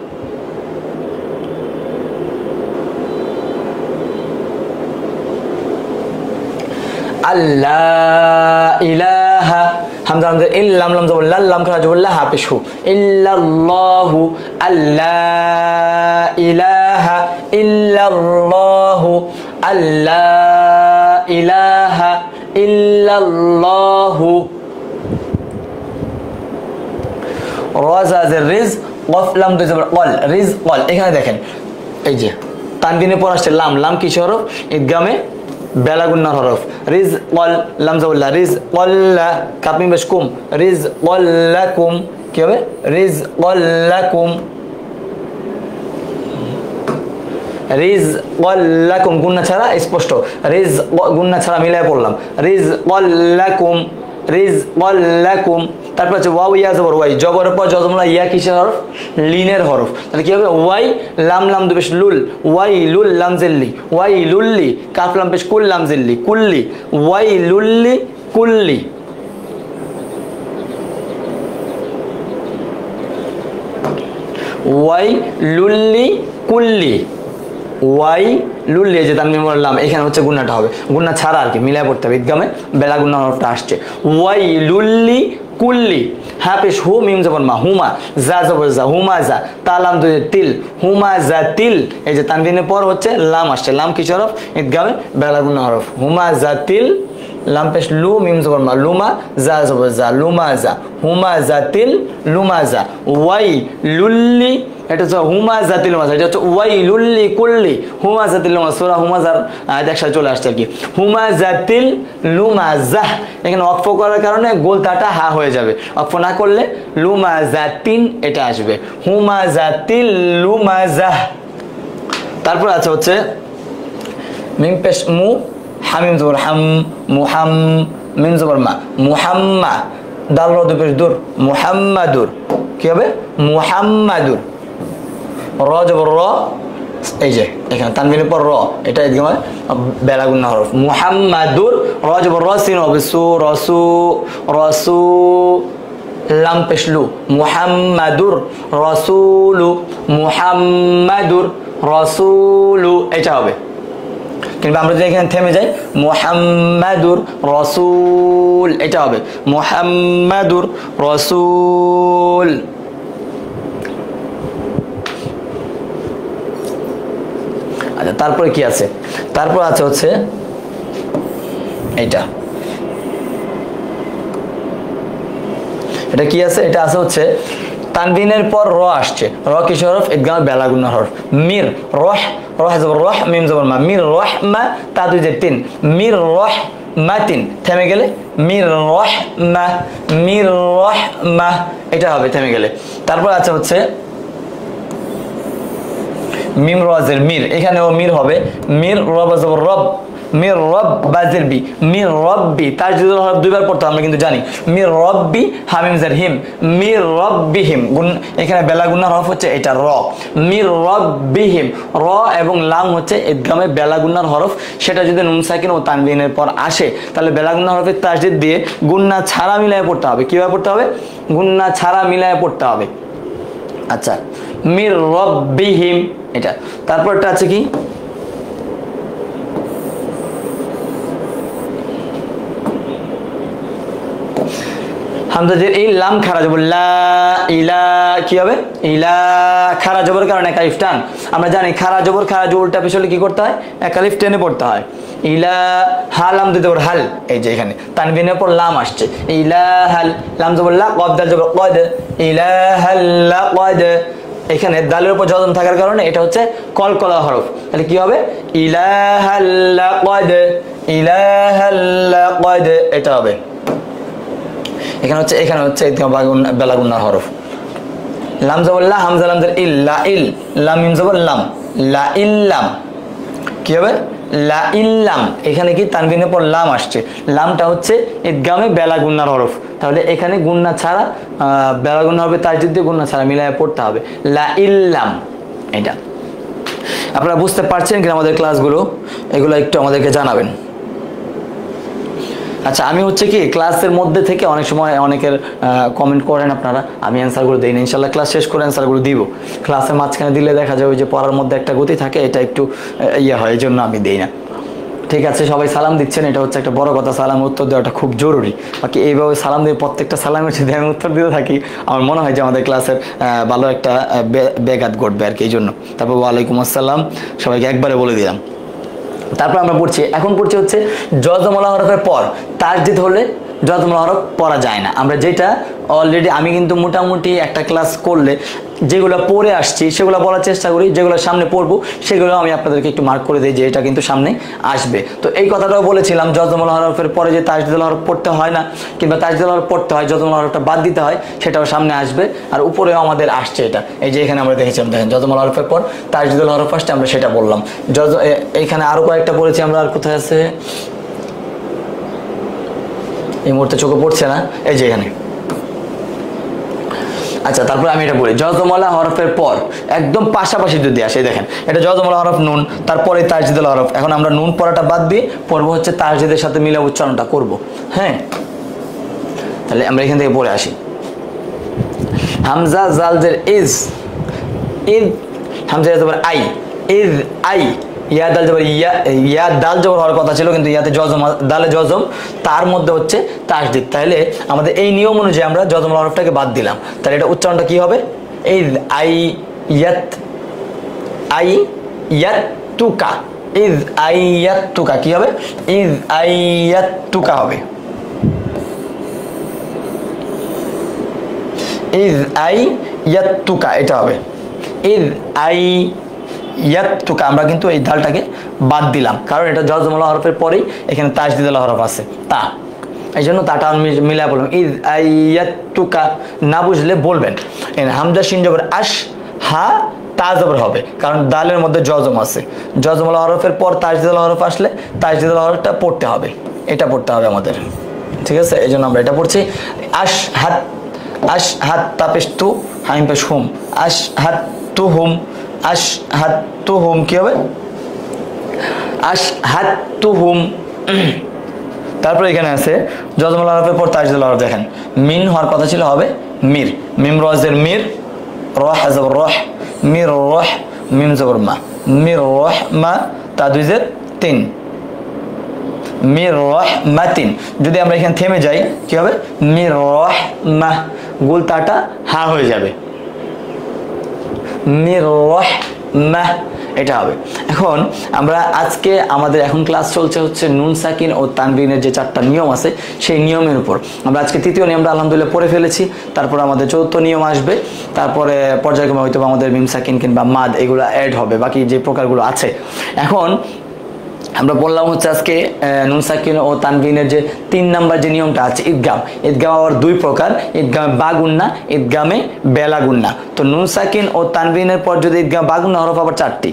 আল্লাহ ইলাহা, হামজা হামজা ইল্লাম লাম জবর লাল, লাম খারা জবর লা, হা পেশ হু, ইল্লাল্লাহু, আল্লাহ ইলাহা ইল্লাল্লাহু, আল্লাহ ইলাহা ইল্লাল্লাহু। রাজাজের রিজ, কফ লাম দুই জবর কল, রিজ কল। এখানে দেখেন এই যে তানবিনের পর আসছে লাম, লাম কিসের হরফ? ঈদগামে বেলাগুন্নার হরফ। রিজ কল লাম জাউল্লা রিজ কল্লা কাপমি বেশ কুম রিজ কল্লাকুম কি হবে রিজ কল্লাকুম রিজ কল্লাকুম গুন্না ছাড়া স্পষ্ট রিজ গুন্না ছাড়া মিলাই পড়লাম রিজ কল্লাকুম রিজ কল্লাকুম। তারপর হচ্ছে ওয়াও ইয়া জবর ওয়াই জবরের পর জজমলা ইয়া কিসের হরফ লিনের হরফ তাহলে কি হবে ওয়াই লাম লাম দুবেশ লুল ওয়াই লুল লাম জিল্লি ওয়াই লুল্লি কাফ লাম পেশ কুল লাম জিল্লি কুল্লি ওয়াই লুল্লি কুল্লি ওয়াই লুল্লি কুল্লি ওয়াই লুল্লি যে তানবিন বললাম এখানে হচ্ছে গুন্নাটা হবে গুন্না ছাড়া আর কি মিলাই পড়তে হবে ঈদগামে বেলা গুন্না হরফটা আসছে ওয়াই লুল্লি কুল্লি হ্যাঁ পেশ হু মিম জবর মা হুমা যা জবর যা হুমা যা তালাম দুই তিল হুমা যা তিল এই যে তানবিনের পর হচ্ছে লাম আসছে লাম কিসের হরফ ঈদগামে বেলা গুন্না হরফ হুমা যা তিল লাম পেশ লু মিম জবর মা লুমা যা জবর যা লুমা যা হুমা যা তিল লুমা যা ওয়াই লুল্লি এটা হচ্ছে হুমা জাতিল মাসা এটা হচ্ছে ওয়াই লুল্লি কুল্লি হুমা জাতিল মাস সূরা হুমাজার একসাথে চলে আসছে আর কি হুমা জাতিল লুমাজাহ এখানে ওয়াকফ করার কারণে গোলতাটা হা হয়ে যাবে ওয়াকফ না করলে লুমাজাতিন এটা আসবে হুমা জাতিল লুমাজাহ। তারপর আছে হচ্ছে মিম পেশ মু হামিম জবর হাম মুহাম মিম জবর মা মুহাম্মা দাল র দুই পেশ দূর মুহাম্মাদুর কি হবে মুহাম্মাদুর র জবর র এই যে এখানে তানবিনের পর র এটা একদম বেলা গুন্না হরফ মুহাম্মাদুর র জবর র সিন হবে সু রসু রসু লাম পেশলু মুহাম্মাদুর রসুলু মুহাম্মাদুর রসুলু এটা হবে কিন্তু আমরা যদি এখানে থেমে যাই মুহাম্মাদুর রসুল এটা হবে মুহাম্মাদুর রসুল। আচ্ছা তারপরে কি আছে তারপর আছে হচ্ছে এটা এটা কি আছে এটা আছে হচ্ছে তানবিনের পর র আসছে র কিসের হরফ ঈদগামে বেলা গুন্নার হরফ মির রহ রহ জবর রহ মিম জবর মা মির রহমা তা দুই যে তিন মির রহ মাতিন থেমে গেলে মির রহমা এটা হবে থেমে গেলে। তারপর আছে হচ্ছে মিম রাজের মির এখানেও মির হবে মির রব জবর রব মির রব বাজের বি মির রব্বি তার যদি হরফ দুইবার পড়তে আমরা কিন্তু জানি মির রব্বি হামিম জার হিম মির রব্বিহিম গুণ এখানে বেলা গুন্নার হরফ হচ্ছে এটা র মির রব্বিহিম র এবং লাম হচ্ছে ঈদগামে বেলা গুন্নার হরফ সেটা যদি নুন সাকিন ও তানবিনের পর আসে তাহলে বেলা গুন্নার হরফের তাসদীদ দিয়ে গুন্না ছাড়া মিলায় পড়তে হবে কিভাবে পড়তে হবে গুন্না ছাড়া মিলায় পড়তে হবে। আচ্ছা মির রব্বিহিম এটা তারপরটা আছে কি হামজাদের এই লাম খারা জবর লা ইলা কি হবে ইলা খারা জবর কারণে একালিফ টান আমরা জানি খারা জবর উল্টা পিছলে কি করতে হয় একালিফ টেনে পড়তে হয় ইলা হা লাম দিতে জবর হাল এই যে এখানে তানবিনের পর লাম আসছে ইলা হাল লাম জবর লা কদ দাল জবর কদ ইলা হাল লা কদ এখানে দালের উপর জজম থাকার কারণে এটা হচ্ছে কলকলা হরফ তাহলে কি হবে ইলাহাল লাকদ এটা হবে এখানে হচ্ছে বেলা গুন্নার হরফ লাম জবর লা হামজা লাম জের ইল লা ইল লাম মিম জবর লাম লা ইল্লাম কি হবে লা ইল্লাম এখানে কি তানবিনের পর লাম আসছে লামটা হচ্ছে ঈদগামে বেলা গুন্নার হরফ তাহলে এখানে গুন্না ছাড়া বেলা গুন্না হবে তাসদীদ দিয়ে গুন্না ছাড়া মিলায় পড়তে হবে লা ইল্লাম এটা আপনারা বুঝতে পারছেন কি আমাদের ক্লাসগুলো এগুলো একটু আমাদেরকে জানাবেন। আচ্ছা আমি হচ্ছে কি ক্লাসের মধ্যে থেকে অনেক সময় অনেকের কমেন্ট করেন আপনারা আমি অ্যান্সারগুলো দিই না ইনশাল্লাহ ক্লাস শেষ করে অ্যান্সারগুলো দিব ক্লাসের মাঝখানে দিলে দেখা যাবে যে পড়ার মধ্যে একটা গতি থাকে এটা একটু হয় এই জন্য আমি দিই না ঠিক আছে সবাই সালাম দিচ্ছেন এটা হচ্ছে একটা বড় কথা সালাম উত্তর দেওয়াটা খুব জরুরি বাকি এইভাবে সালাম দিয়ে প্রত্যেকটা সালামের যদি আমি উত্তর দিতে থাকি আমার মনে হয় যে আমাদের ক্লাসের ভালো একটা ব্যাঘাত ঘটবে আর কি এই জন্য তারপর ওয়ালাইকুম আসসালাম সবাইকে একবারে বলে দিলাম। তারপর আমরা এখন পড়ছি হচ্ছে জজমলা হরফের পর তাসদীদ হলে জজমলা হরফ পড়া যায় না আমরা যেটা অলরেডি আমি কিন্তু মোটামুটি একটা ক্লাস করলে যেগুলো পড়ে আসছি সেগুলো বলার চেষ্টা করি, যেগুলো সামনে পড়বো সেগুলো আমি আপনাদেরকে একটু মার্ক করে দিই যে এটা কিন্তু সামনে আসবে। তো এই কথাটাও বলেছিলাম, জজমুল হরফের পরে যে তাজদিদুল হরফ পড়তে হয় না, কিংবা তাজদিদুল হরফ পড়তে হয়, জজমুল হরফটা বাদ দিতে হয়, সেটাও সামনে আসবে। আর উপরেও আমাদের আসছে এটা, এই যে এখানে আমরা দেখেছিলাম, দেখেন জজমুল হরফের পর তাজদিদুল হরফ আসছে, আমরা সেটা বললাম। এইখানে আরো কয়েকটা পড়েছি আমরা, আর কোথায় আছে এই মুহূর্তে চোখে পড়ছে না, এই যে এখানে। আচ্ছা, তারপরে আমি এটা বলি, জজমলা হরফের পর একদম পাশাপাশি যদি আসে, দেখেন এটা জজমলা হরফ নুন, তারপরে তাজদিদুল হরফ। এখন আমরা নুন পড়াটা বাদ দিয়ে পড়বো হচ্ছে তাজদিদের সাথে মিলে উচ্চারণটা করব। হ্যাঁ, তাহলে আমরা এখান থেকে পড়ে আসি। হামজা জালজের ইজ, ইদ, হামজা জবর আই, ইজ আই, ইয়া দাল জবর ইয়া, ইয়া দাল জবর হওয়ার কথা ছিল কিন্তু ইয়াতে জজম, দালে জজম, তার মধ্যে হচ্ছে তাসদিদ। তাহলে আমাদের এই নিয়ম অনুযায়ী আমরা জজম হরফটাকে বাদ দিলাম, তাহলে এটা উচ্চারণটা কি হবে? ইজ আই ইয়াত, আই ইয়াত তুকা, ইজ আই ইয়াত তুকা কি হবে? ইজ আই ইয়াত তুকা হবে, ইজ আই ইয়াত তুকা এটা হবে, ইজ আই ইয়াতুকা। আমরা কিন্তু এই দালটাকে বাদ দিলাম, কারণ এটা জজমুল হরফের পরেই এখানে তাসদিদুল হরফ আছে, তা এই জন্য তাটা আমি মিলাই বললাম ইজ আইয়াতুকা। না বুঝলে বলবেন। হামজা শিন জবর আশ, হা তা জবর হবে, কারণ দালের মধ্যে জজম আছে। জজমুল হরফের পর তাসদিদুল হরফ আসলে তাসদিদুল হরফটা পড়তে হবে, এটা পড়তে হবে আমাদের, ঠিক আছে? এই জন্য আমরা এটা পড়ছি। আশ হাত, আশ হাত তাপেশ তু, হাইম পেশ হুম, আশ হাত তু হুম, আশ হাত তু হুম কি হবে? আশ হাত তু হুম। তারপর এখানে আছে জজমুল হরফের পর তাসদিদুল হরফ, দেখেন মিন হওয়ার কথা ছিল, হবে মির, মিম রজের মির, রহ জবর রহ, মির রহ, মিম জবর মা, মির রহ মা, তা দুইজের তিন, মির রহ মা তিন। যদি আমরা এখানে থেমে যাই কি হবে? মির রহ মা, গোল তাটা হা হয়ে যাবে, মির রহ মা, এটা হবে। এখন আমরা আজকে আমাদের এখন ক্লাস চলছে হচ্ছে নুন সাকিন ও তানবিনের যে 4টা নিয়ম আছে সেই নিয়মের উপর। আমরা আজকে 3য় নিয়মটা আলহামদুলিল্লাহ পড়ে ফেলেছি, তারপর আমাদের 4র্থ নিয়ম আসবে, তারপরে পর্যায়ক্রমে হয়তো আমাদের মিম সাকিন কিংবা মাদ এগুলো অ্যাড হবে, বাকি যে প্রকারগুলো আছে। এখন আমরা বললাম হচ্ছে আজকে নুন সাকিন ও তানবিনের যে 3 নাম্বার যে নিয়মটা আছে ঈদগাম, ঈদগাম আবার 2 প্রকার, ঈদগামে বা গুন্না, ঈদগামে বেলা গুন্না। তো নুন সাকিন ও তানবিনের পর যদি ঈদগাম বা গুন্না হরফ আবার 4টি,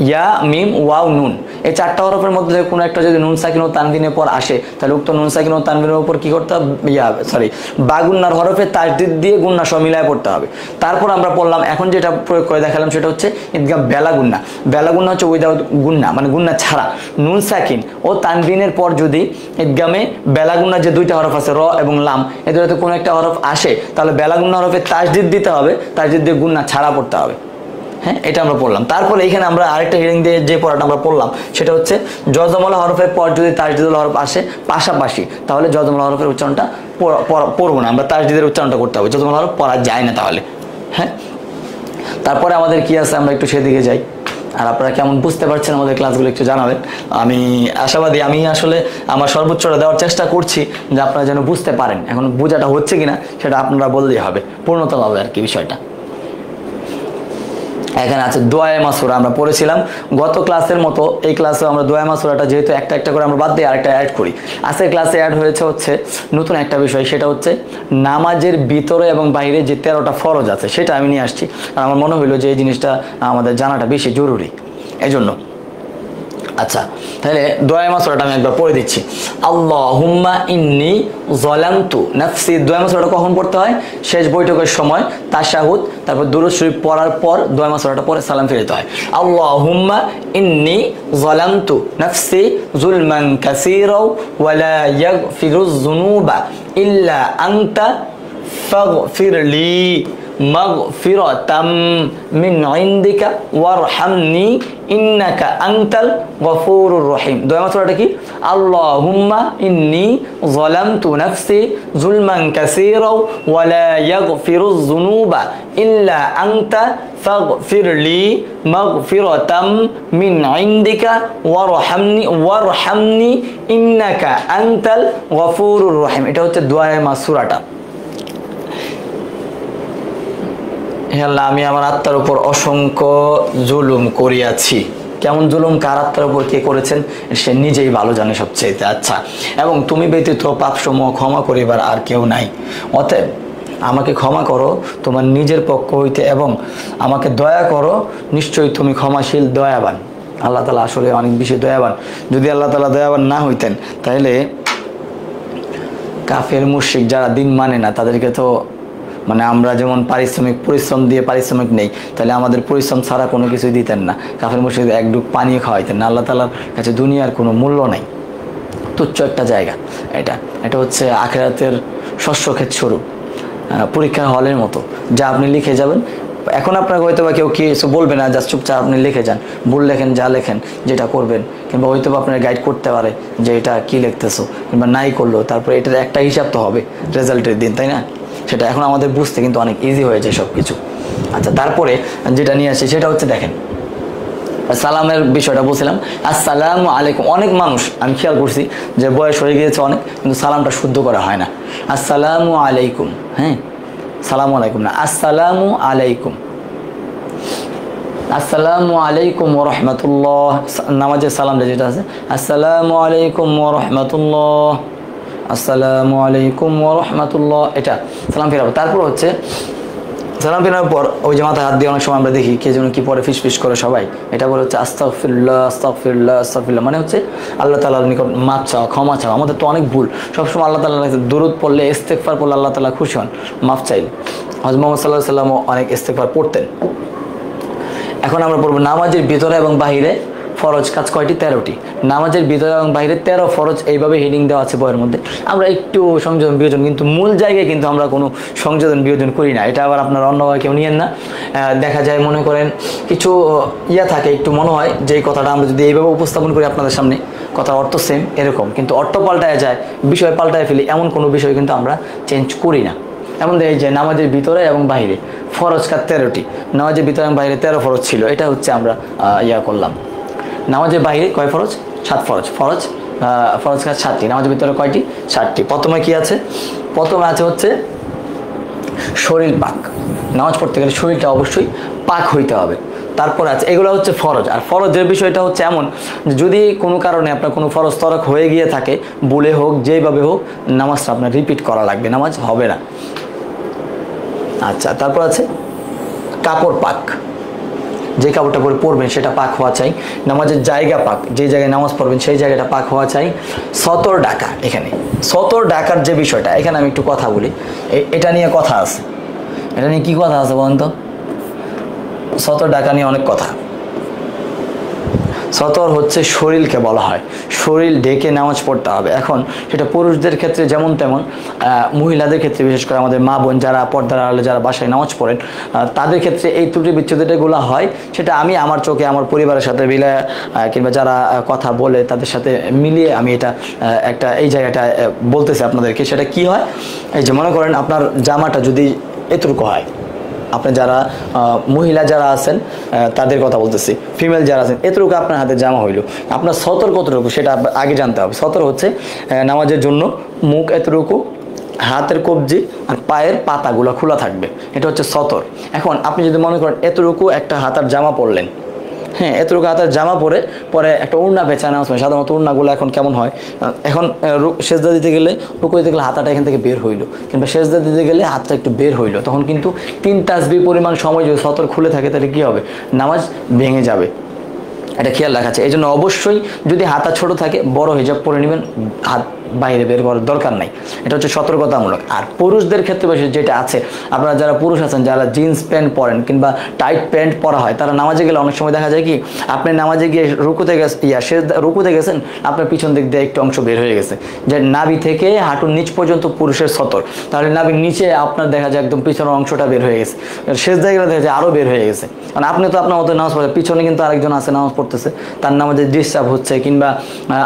ইয়া মিম ওয়াও নুন, এই 4টা হরফের মধ্যে কোনো একটা যদি নুন সাকিন ও তানবিনের পর আসে, তাহলে উক্ত নুন সাকিন ও তানবিনের উপর কি করতে হবে? বা গুন্নার হরফে তাসদিদ দিয়ে গুন্না সহ মিলায় পড়তে হবে। তারপর আমরা পড়লাম, এখন যেটা প্রয়োগ করে দেখালাম সেটা হচ্ছে ঈদগাম বেলা গুন্না। বেলা গুন্না হচ্ছে উইদাউট গুন্না, মানে গুন্না ছাড়া। নুন সাকিন ও তানবিনের পর যদি ঈদগামে বেলা গুন্নার যে 2টা হরফ আছে র এবং লাম, এদের কোনো একটা হরফ আসে, তাহলে বেলা গুন্না হরফে তাসদিদ দিতে হবে, তাসদিদ দিয়ে গুন্না ছাড়া পড়তে হবে। হ্যাঁ, এটা আমরা পড়লাম। তারপরে এখানে আমরা আরেকটা হিডিং দিয়ে যে পড়াটা আমরা পড়লাম সেটা হচ্ছে জজমলা হরফের পর যদি তাসদিদুল হরফ আসে পাশাপাশি, তাহলে জজমলা হরফের উচ্চারণটা পড়বো না, আমরা তাসদিদের উচ্চারণটা করতে হবে, জজমলা হরফ পড়া যায় না তাহলে। হ্যাঁ, তারপরে আমাদের কি আছে আমরা একটু সেদিকে যাই। আর আপনারা কেমন বুঝতে পারছেন আমাদের ক্লাসগুলো একটু জানাবেন। আমি আশাবাদী, আমি আসলে আমার সর্বোচ্চটা দেওয়ার চেষ্টা করছি যে আপনারা যেন বুঝতে পারেন। এখন বোঝাটা হচ্ছে কিনা সেটা আপনারা বললেই হবে, পূর্ণতা হবে আর কি বিষয়টা। এখানে আছে দোয়ায়ে মাসুরা, আমরা পড়েছিলাম গত ক্লাসের মতো এই ক্লাসেও আমরা দোয়ায়ে মাসুরাটা যেহেতু একটা একটা করে আমরা বাদ দিয়ে আরেকটা অ্যাড করি। আজকের ক্লাসে অ্যাড হয়েছে হচ্ছে নতুন একটা বিষয়, সেটা হচ্ছে নামাজের ভিতরে এবং বাইরে যে 13টা ফরজ আছে সেটা আমি নিয়ে আসছি। আর আমার মনে হইলো যে এই জিনিসটা আমাদের জানাটা বেশি জরুরি, এই জন্য। আচ্ছা, তাহলে দোয়া মাসুরাটা আমি একবার পড়ে দিচ্ছি। আল্লাহুম্মা ইন্নী যালামতু নাফসি। দোয়া মাসুরাটা কখন পড়তে হয়? শেষ বৈঠকের সময়, তাশাহুদ, তারপর দুরূদ শরীফ পড়ার পর দোয়া মাসুরাটা পড়ে সালাম ফিরাতে হয়। আল্লাহুম্মা ইন্নী যালামতু নাফসি যুলমান কাসীরা ওয়া লা ইয়াগফিরুয যুনুবা ইল্লা আনতা ফাগফিরলি মাগফিরাতাম মিন ইনদিকা ওয়ারহামনি ইন্নাকা আনতাল গফুরুর রহিম। দোয়া মাসুরাটা কি? আল্লাহুম্মা ইন্নী যালামতু নাফসি যুলমান কাসীরা ওয়া লা ইয়াগফিরুয যুনুবা ইল্লা আনতা ফাগফিরলি মাগফিরাতাম মিন ইনদিকা ওয়ারহামনি ইন্নাকা আনতাল গফুরুর রহিম। এটা হচ্ছে দোয়া মাসুরাটা। হে আল্লাহ, আমি আমার আত্মার উপর অসংখ্য জুলুম করিয়াছি। কেমন জুলুম, কার আত্মার উপর কে করেছেন সে নিজেই ভালো জানে সবচেয়ে। আচ্ছা, এবং তুমি ব্যতীত পাপসমূহ ক্ষমা করিবার আর কেউ নাই, অতএব আমাকে ক্ষমা করো তোমার নিজের পক্ষ হইতে এবং আমাকে দয়া করো, নিশ্চয়ই তুমি ক্ষমাশীল দয়াবান। আল্লাহ তাআলা আসলে অনেক বেশি দয়াবান। যদি আল্লাহ তাআলা দয়াবান না হইতেন তাহলে কাফের মুশরিক যারা দিন মানে না তাদেরকে তো মানে আমরা যেমন পরিশ্রম দিয়ে পারিশ্রমিক নেই, তাহলে আমাদের পরিশ্রম ছাড়া কোনো কিছুই দিতেন না। কাফের মুশরিক এক ডুব পানি খাওয়াইতেন না। আল্লাহ তাআলার কাছে দুনিয়ার কোনো মূল্য নেই, তুচ্ছ একটা জায়গা। এটা হচ্ছে আখিরাতের শস্যক্ষেত স্বরূপ, পরীক্ষার হলের মতো, যা আপনি লিখে যাবেন। এখন আপনাকে হয়তো বা কেউ কিছু বলবে না, জাস্ট চুপচাপ আপনি লিখে যান, ভুল লেখেন যা লেখেন যেটা করবেন, কিংবা হয়তো বা আপনার গাইড করতে পারে যে এটা কি লিখতেছো, কিংবা নাই করলো, তারপরে এটার একটা হিসাব তো হবে রেজাল্টের দিন, তাই না? সেটা এখন আমাদের বুঝতে কিন্তু অনেক ইজি হয়ে যায় সব কিছু। আচ্ছা, তারপরে যেটা নিয়ে আসি সেটা হচ্ছে দেখেন সালামের বিষয়টা বলছিলাম। আসসালামু আলাইকুম, অনেক মানুষ আমি খেয়াল করছি যে বয়স হয়ে গিয়েছে অনেক, কিন্তু সালামটা শুদ্ধ করা হয় না। আসসালামু আলাইকুম, হ্যাঁ, সালামু আলাইকুম না, আসসালামু আলাইকুম। আসসালামু আলাইকুম ওয়া রাহমাতুল্লাহ, নামাজের সালামটা যেটা আছে আসসালামু আলাইকুম ওয়া রাহমাতুল্লাহ, আসসালামু আলাইকুম ওয়া রাহমাতুল্লাহ, এটা সালাম ফেরাবো। তারপর হচ্ছে সালাম ফেরানোর পর ওই যে মাথায় হাত দিয়ে অনেক সময় আমরা দেখি কে যেন কি পরে ফিস করে সবাই, এটা বলে হচ্ছে আস্তাগফিরুল্লাহ আস্তাগফিরুল্লাহ আস্তাগফিরুল্লাহ, মানে হচ্ছে আল্লাহ তাআলার নিকট মাপ চাওয়া, ক্ষমা চাওয়া। আমাদের তো অনেক ভুল, সবসময় আল্লাহ তাআলার কাছে দুরূদ পড়লে, ইস্তেগফার পড়লে আল্লাহ তাআলা খুশি হন, মাপ চাইলে। হযরত মুহাম্মদ সাল্লাল্লাহু আলাইহি ওয়াসাল্লামও অনেক ইস্তেগফার পড়তেন। এখন আমরা পড়বো নামাজের ভিতরে এবং বাহিরে ফরজ কাজ কয়টি? 13টি। নামাজের ভিতরে এবং বাইরে 13 ফরজ, এইভাবে হেডিং দেওয়া আছে বইয়ের মধ্যে। আমরা একটু সংযোজন বিয়োজন, কিন্তু মূল জায়গায় কিন্তু আমরা কোনো সংযোজন বিয়োজন করি না। এটা আবার আপনারা অন্যভাবে কেউ নিয়েন না। দেখা যায় মনে করেন কিছু থাকে, একটু মনে হয় যে এই কথাটা আমরা যদি এইভাবে উপস্থাপন করি আপনাদের সামনে, কথার অর্থ সেম এরকম, কিন্তু অর্থ পাল্টায় যায়, বিষয় পাল্টায় ফেলি, এমন কোনো বিষয় কিন্তু আমরা চেঞ্জ করি না। এমন দেখি যে নামাজের ভিতরে এবং বাহিরে ফরজ কাজ 13টি, নামাজের ভিতরে এবং বাহিরে 13 ফরজ ছিল। এটা হচ্ছে আমরা করলাম। নামাজের বাইরে কয় ফরজ? 7 ফরজ। ফরজ কাজ 7টি, নামাজের ভিতরে কয়টি? 7টি। প্রথমে কি আছে? প্রথমে আছে হচ্ছে শরীর পাক। নামাজ পড়তে গেলে শরীরটা অবশ্যই পাক হইতে হবে। তারপর আছে, এগুলো হচ্ছে ফরজ। আর ফরজের বিষয়টা হচ্ছে এমন, যদি কোনো কারণে আপনার কোনো ফরজ তরক হয়ে গিয়ে থাকে, ভুলে হোক যেইভাবে হোক, নামাজটা আপনার রিপিট করা লাগবে, নামাজ হবে না। আচ্ছা, তারপর আছে কাপড় পাক, যে কাপড়টা পরে পরবেন সেটা পাক হওয়া চাই। নামাজের জায়গা পাক, যে জায়গায় নামাজ পড়বেন সেই জায়গাটা পাক হওয়া চাই। সতর ডাকা, এখানে সতর ডাকার যে বিষয়টা, এখানে আমি একটু কথা বলি, এটা নিয়ে কথা আছে। এটা নিয়ে কি কথা আছে বলেন তো? সতর ডাকা নিয়ে অনেক কথা। সতর হচ্ছে শরীরকে বলা হয়, শরীর ঢেকে নামাজ পড়তে হবে। এখন সেটা পুরুষদের ক্ষেত্রে যেমন তেমন, মহিলাদের ক্ষেত্রে বিশেষ করে আমাদের মা বোন যারা পর্দার আড়ালে যারা বাসায় নামাজ পড়েন, তাদের ক্ষেত্রে এই ত্রুটি বিচ্ছেদগুলো হয়। সেটা আমি আমার চোখে আমার পরিবারের সাথে মিলিয়ে, কিংবা যারা কথা বলে তাদের সাথে মিলিয়ে আমি এটা এই জায়গাটা বলতেছি আপনাদেরকে। সেটা কি হয়, এই যে মনে করেন আপনার জামাটা যদি এতটুকু হয়, আপনি যারা মহিলা যারা আছেন তাদের কথা বলতেছি, ফিমেল যারা আছেন, এতটুকু আপনার হাতে জামা হইল, আপনার সতর কতটুকু সেটা আগে জানতে হবে। সতর হচ্ছে নামাজের জন্য মুখ এতটুকু, হাতের কবজি আর পায়ের পাতাগুলো খোলা থাকবে, এটা হচ্ছে সতর। এখন আপনি যদি মনে করেন এতটুকু একটা হাতার জামা পরলেন, হ্যাঁ, এতটুকু হাতের জামা পরে একটা উড়না পেঁচা নামাজ পড়ে। সাধারণত উড়নাগুলো এখন কেমন হয়, এখন সেজদা দিতে গেলে, রুকু দিতে গেলে হাতাটা এখান থেকে বের হইলো, কিংবা সেজদা দিতে গেলে হাতটা একটু বের হইলো, তখন কিন্তু 3 তাসবিহ পরিমাণ সময় যদি সতর খুলে থাকে তাহলে কী হবে? নামাজ ভেঙে যাবে। এটা খেয়াল রাখা আছে। এই জন্য অবশ্যই যদি হাতা ছোট থাকে বড় হিজাব পরে নেবেন, হাত বাইরে বের করার দরকার নাই। এটা হচ্ছে সতর্কতামূলক। আর পুরুষদের ক্ষেত্রে বেশি যেটা আছে, আপনারা যারা পুরুষ আছেন, যারা জিন্স প্যান্ট পরেন কিংবা টাইট প্যান্ট পরা হয়, তারা নামাজে গেলে অনেক সময় দেখা যায় কি, আপনি নামাজে গিয়ে রুকুতে গেছেন, আপনার পিছন দিক দিয়ে একটু অংশ বের হয়ে গেছে, যে নাভি থেকে হাঁটুর নিচ পর্যন্ত পুরুষের সতর, তাহলে নাভির নিচে আপনার দেখা যায় একদম পিছনের অংশটা বের হয়ে গেছে, সেজদায় গেলে দেখা যায় আরও বের হয়ে গেছে। কারণ আপনি তো আপনার মতো নামাজ পড়েন, পিছনে কিন্তু আরেকজন আছে নামাজ পড়তেছে, তার নামাজে ডিস্টার্ব হচ্ছে, কিংবা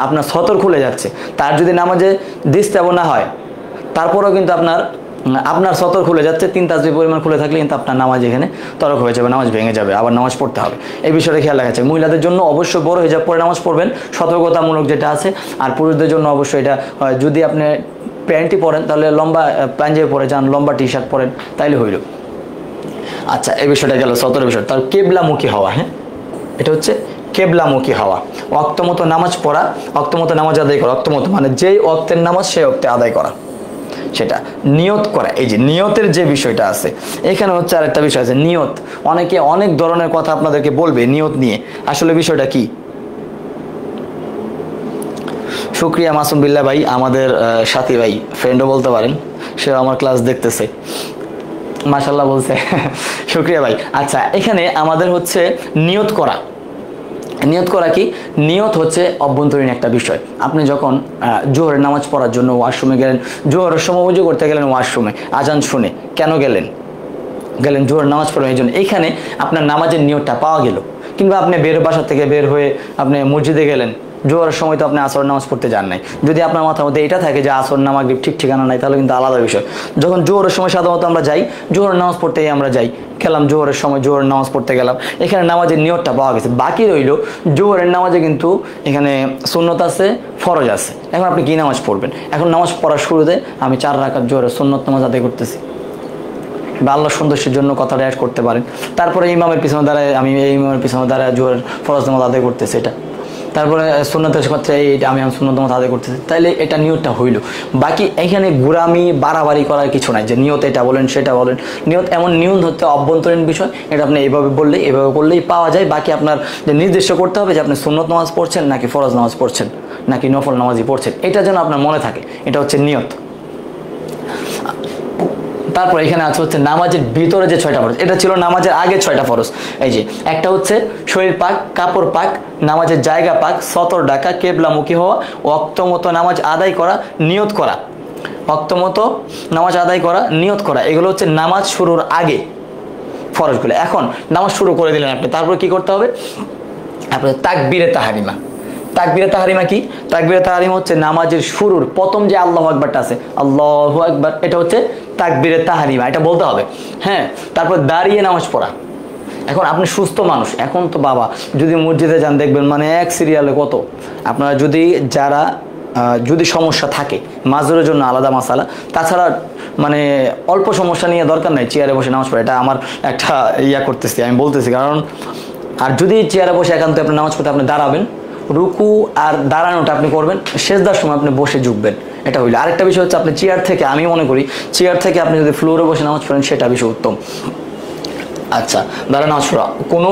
আপনার সতর খুলে যাচ্ছে। তার যদি নামাজে ডিস্টার্ব না হয়, তারপরেও কিন্তু আপনার সতর খুলে যাচ্ছে, 3 তাসবিহ পরিমাণ খুলে থাকলে কিন্তু আপনার নামাজ এখানে তরক হয়ে যাবে, নামাজ ভেঙে যাবে, আবার নামাজ পড়তে হবে। এই বিষয়টা খেয়াল রাখা আছে। মহিলাদের জন্য অবশ্যই বড় হিজাব পরে নামাজ পড়বেন, সতর্কতামূলক যেটা আছে। আর পুরুষদের জন্য অবশ্যই এটা, যদি আপনি প্যান্টই পরেন তাহলে লম্বা পাঞ্জাবি পরে যান, লম্বা টি শার্ট পরেন, তাইলে হইল। আচ্ছা, এই বিষয়টা গেল 17 বিষয়। তার কেবলামুখী হওয়া, হ্যাঁ, এটা হচ্ছে কেবলামুখী হওয়া। ওয়াক্তমতো নামাজ পড়া, ওয়াক্তমতো নামাজ আদায় করা। ওয়াক্তমতো মানে যেই ওয়াক্তের নামাজ সেই ওয়াক্তে আদায় করা, সেটা নিয়ত করা। এই যে নিয়তের যে বিষয়টা আছে, এখানে হচ্ছে আরেকটা বিষয় আছে, নিয়ত। অনেকে অনেক ধরনের কথা আপনাদেরকে বলবে নিয়ত নিয়ে, আসলে বিষয়টা কি? শুক্রিয়া মাসুম বিল্লাহ ভাই, আমাদের সাথী ভাই, ফ্রেন্ডও বলতে পারেন, সে আমার ক্লাস দেখতেছে, মাশাল্লাহ বলছে। শুক্রিয়া ভাই। আচ্ছা, এখানে আমাদের হচ্ছে নিয়ত করা। নিয়ত করা কি? নিয়ত হচ্ছে অভ্যন্তরীণ একটা বিষয়। আপনি যখন জোহরের নামাজ পড়ার জন্য ওয়াশরুমে গেলেন, জোহরের সময় উজু করতে গেলেন ওয়াশরুমে, আজান শুনে কেন গেলেন? গেলেন জোহরের নামাজ পড়বেন এই জন্য। এইখানে আপনার নামাজের নিয়তটা পাওয়া গেল। কিংবা আপনি বাসা থেকে বের হয়ে আপনি মসজিদে গেলেন, জোহরের সময় তো আপনি আসর নামাজ পড়তে যান নাই। যদি আপনার মাথার মধ্যে এটা থাকে যে আসর নামাজ ঠিক ঠিকানা নাই, তাহলে কিন্তু আলাদা বিষয়। যখন জোহরের সময় সাধারণত আমরা যাই, জোহরের নামাজ পড়তেই আমরা যাই, গেলাম জোহরের সময়, জোহরের নামাজ পড়তে গেলাম, এখানে নামাজের নিয়তটা পাওয়া গেছে। বাকি রইল জোহরের নামাজে কিন্তু এখানে সুন্নত আছে, ফরজ আছে। এখন আপনি কি নামাজ পড়বেন? এখন নামাজ পড়ার শুরুতে আমি 4 রাকাত জোহরের সুন্নত নামাজ আদায় করতেছি, বা আল্লাহ সন্তুষ্টির জন্য কথাটা অ্যাড করতে পারেন। তারপরে ইমামের পিছনে দাঁড়ায়, আমি এই ইমামের পিছনে দাঁড়ায় জোহরের ফরজ নামাজ আদায় করতেছি, এটা। তারপরে সুন্নতের ক্ষেত্রে আমি সুন্নত নামাজ আদায় করতেছি, তাইলে এটা নিয়তটা হইল। বাকি এখানে ঘুরামি বাড়াবাড়ি করার কিছু নাই যে নিয়ত এটা বলেন সেটা বলেন। নিয়ত এমন নিয়ত হচ্ছে অভ্যন্তরীণ বিষয়, এটা আপনি এইভাবে বললে এভাবে করলেই পাওয়া যায়। বাকি আপনার যে নির্দিষ্ট করতে হবে যে আপনি সুন্নত নামাজ পড়ছেন নাকি ফরজ নামাজ পড়ছেন নাকি নফল নামাজই পড়ছেন, এটা যেন আপনার মনে থাকে, এটা হচ্ছে নিয়ত। তারপর এখানে আছে হচ্ছে নামাজের ভিতরে যে 6টা ফরজ, এটা ছিল নামাজের আগে 6টা ফরজ। এই যে একটা হচ্ছে শরীর পাক, কাপড় পাক, নামাজের জায়গা পাক, সতর ডাকা, কেবলামুখী হওয়া, ওয়াক্তমতো নামাজ আদায় করা, নিয়ত করা। ওয়াক্তমতো নামাজ আদায় করা, নিয়ত করা, এগুলো হচ্ছে নামাজ শুরুর আগে ফরজগুলো। এখন নামাজ শুরু করে দিলেন আপনি, তারপর কি করতে হবে? আপনার তাকবীরে তাহরিমা। তাকবীরে তাহরিমা কি? তাকবীরে তাহরিমা হচ্ছে নামাজের শুরুর প্রথম যে আল্লাহু আকবারটা আছে, আল্লাহু আকবার, এটা হচ্ছে তাকবীরে তাহরিমা, এটা বলতে হবে, হ্যাঁ। তারপর দাঁড়িয়ে নামাজ পড়া। এখন আপনি সুস্থ মানুষ, এখন তো বাবা যদি মসজিদে যান দেখবেন মানে এক সিরিয়ালে কত। আপনারা যারা যদি সমস্যা থাকে, মাজুরের জন্য আলাদা মাসালা, তাছাড়া মানে অল্প সমস্যা নিয়ে দরকার নাই চেয়ারে বসে নামাজ পড়া। এটা আমার একটা করতেছি, আমি বলতেছি কারণ। আর যদি চেয়ারে বসে একান্ত আপনি নামাজ পড়তে, আপনি দাঁড়াবেন, রুকু আর দাঁড়ানোটা আপনি করবেন, সেজদার সময় আপনি বসে ঝুঁকবেন, এটা হইলো। আরেকটা বিষয় হচ্ছে আপনি চেয়ার থেকে, আমি মনে করি চেয়ার থেকে আপনি যদি ফ্লোরে বসে নামাজ পড়েন সেটা বেশি উত্তম। আচ্ছা, দাঁড়া নামাজ পড়া কোনো,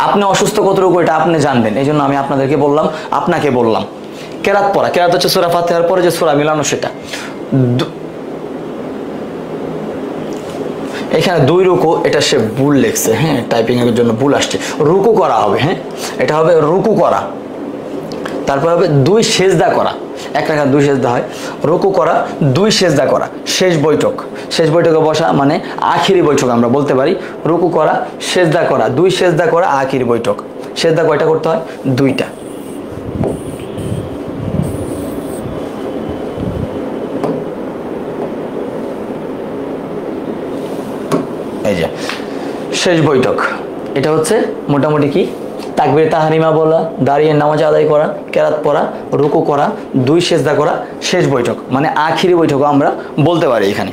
আপনি অসুস্থ কতটুকু এটা আপনি জানবেন, এই জন্য আমি আপনাকে বললাম। কেরাত পড়া, কেরাত হচ্ছে সূরা ফাতিহার পরে যে সূরা মিলানো, সেটা। এখানে 2 রুকু, এটা সে ভুল লিখছে, হ্যাঁ, টাইপিং এর জন্য ভুল আসছে। রুকু করা হবে, হ্যাঁ, এটা হবে রুকু করা। তারপর হবে 2 সেজদা করা, 1 রাকাত 2 সেজদা হয়। রুকু করা, 2 সেজদা করা, শেষ বৈঠক। শেষ বৈঠকে বসা মানে আখিরি বৈঠক আমরা বলতে পারি। রুকু করা, সেজদা করা, 2 সেজদা করা, আখিরি বৈঠক। সেজদা কয়টা করতে হয়? 2টা। এই যে শেষ বৈঠক, এটা হচ্ছে মোটামুটি কি? তাকবীরে তাহরিমা বলা, দাঁড়িয়ে নামাজ আদায় করা, কেরাত পড়া, রুকু করা, 2 সেজদা করা, শেষ বৈঠক মানে আখিরি বৈঠকও আমরা বলতে পারি এখানে।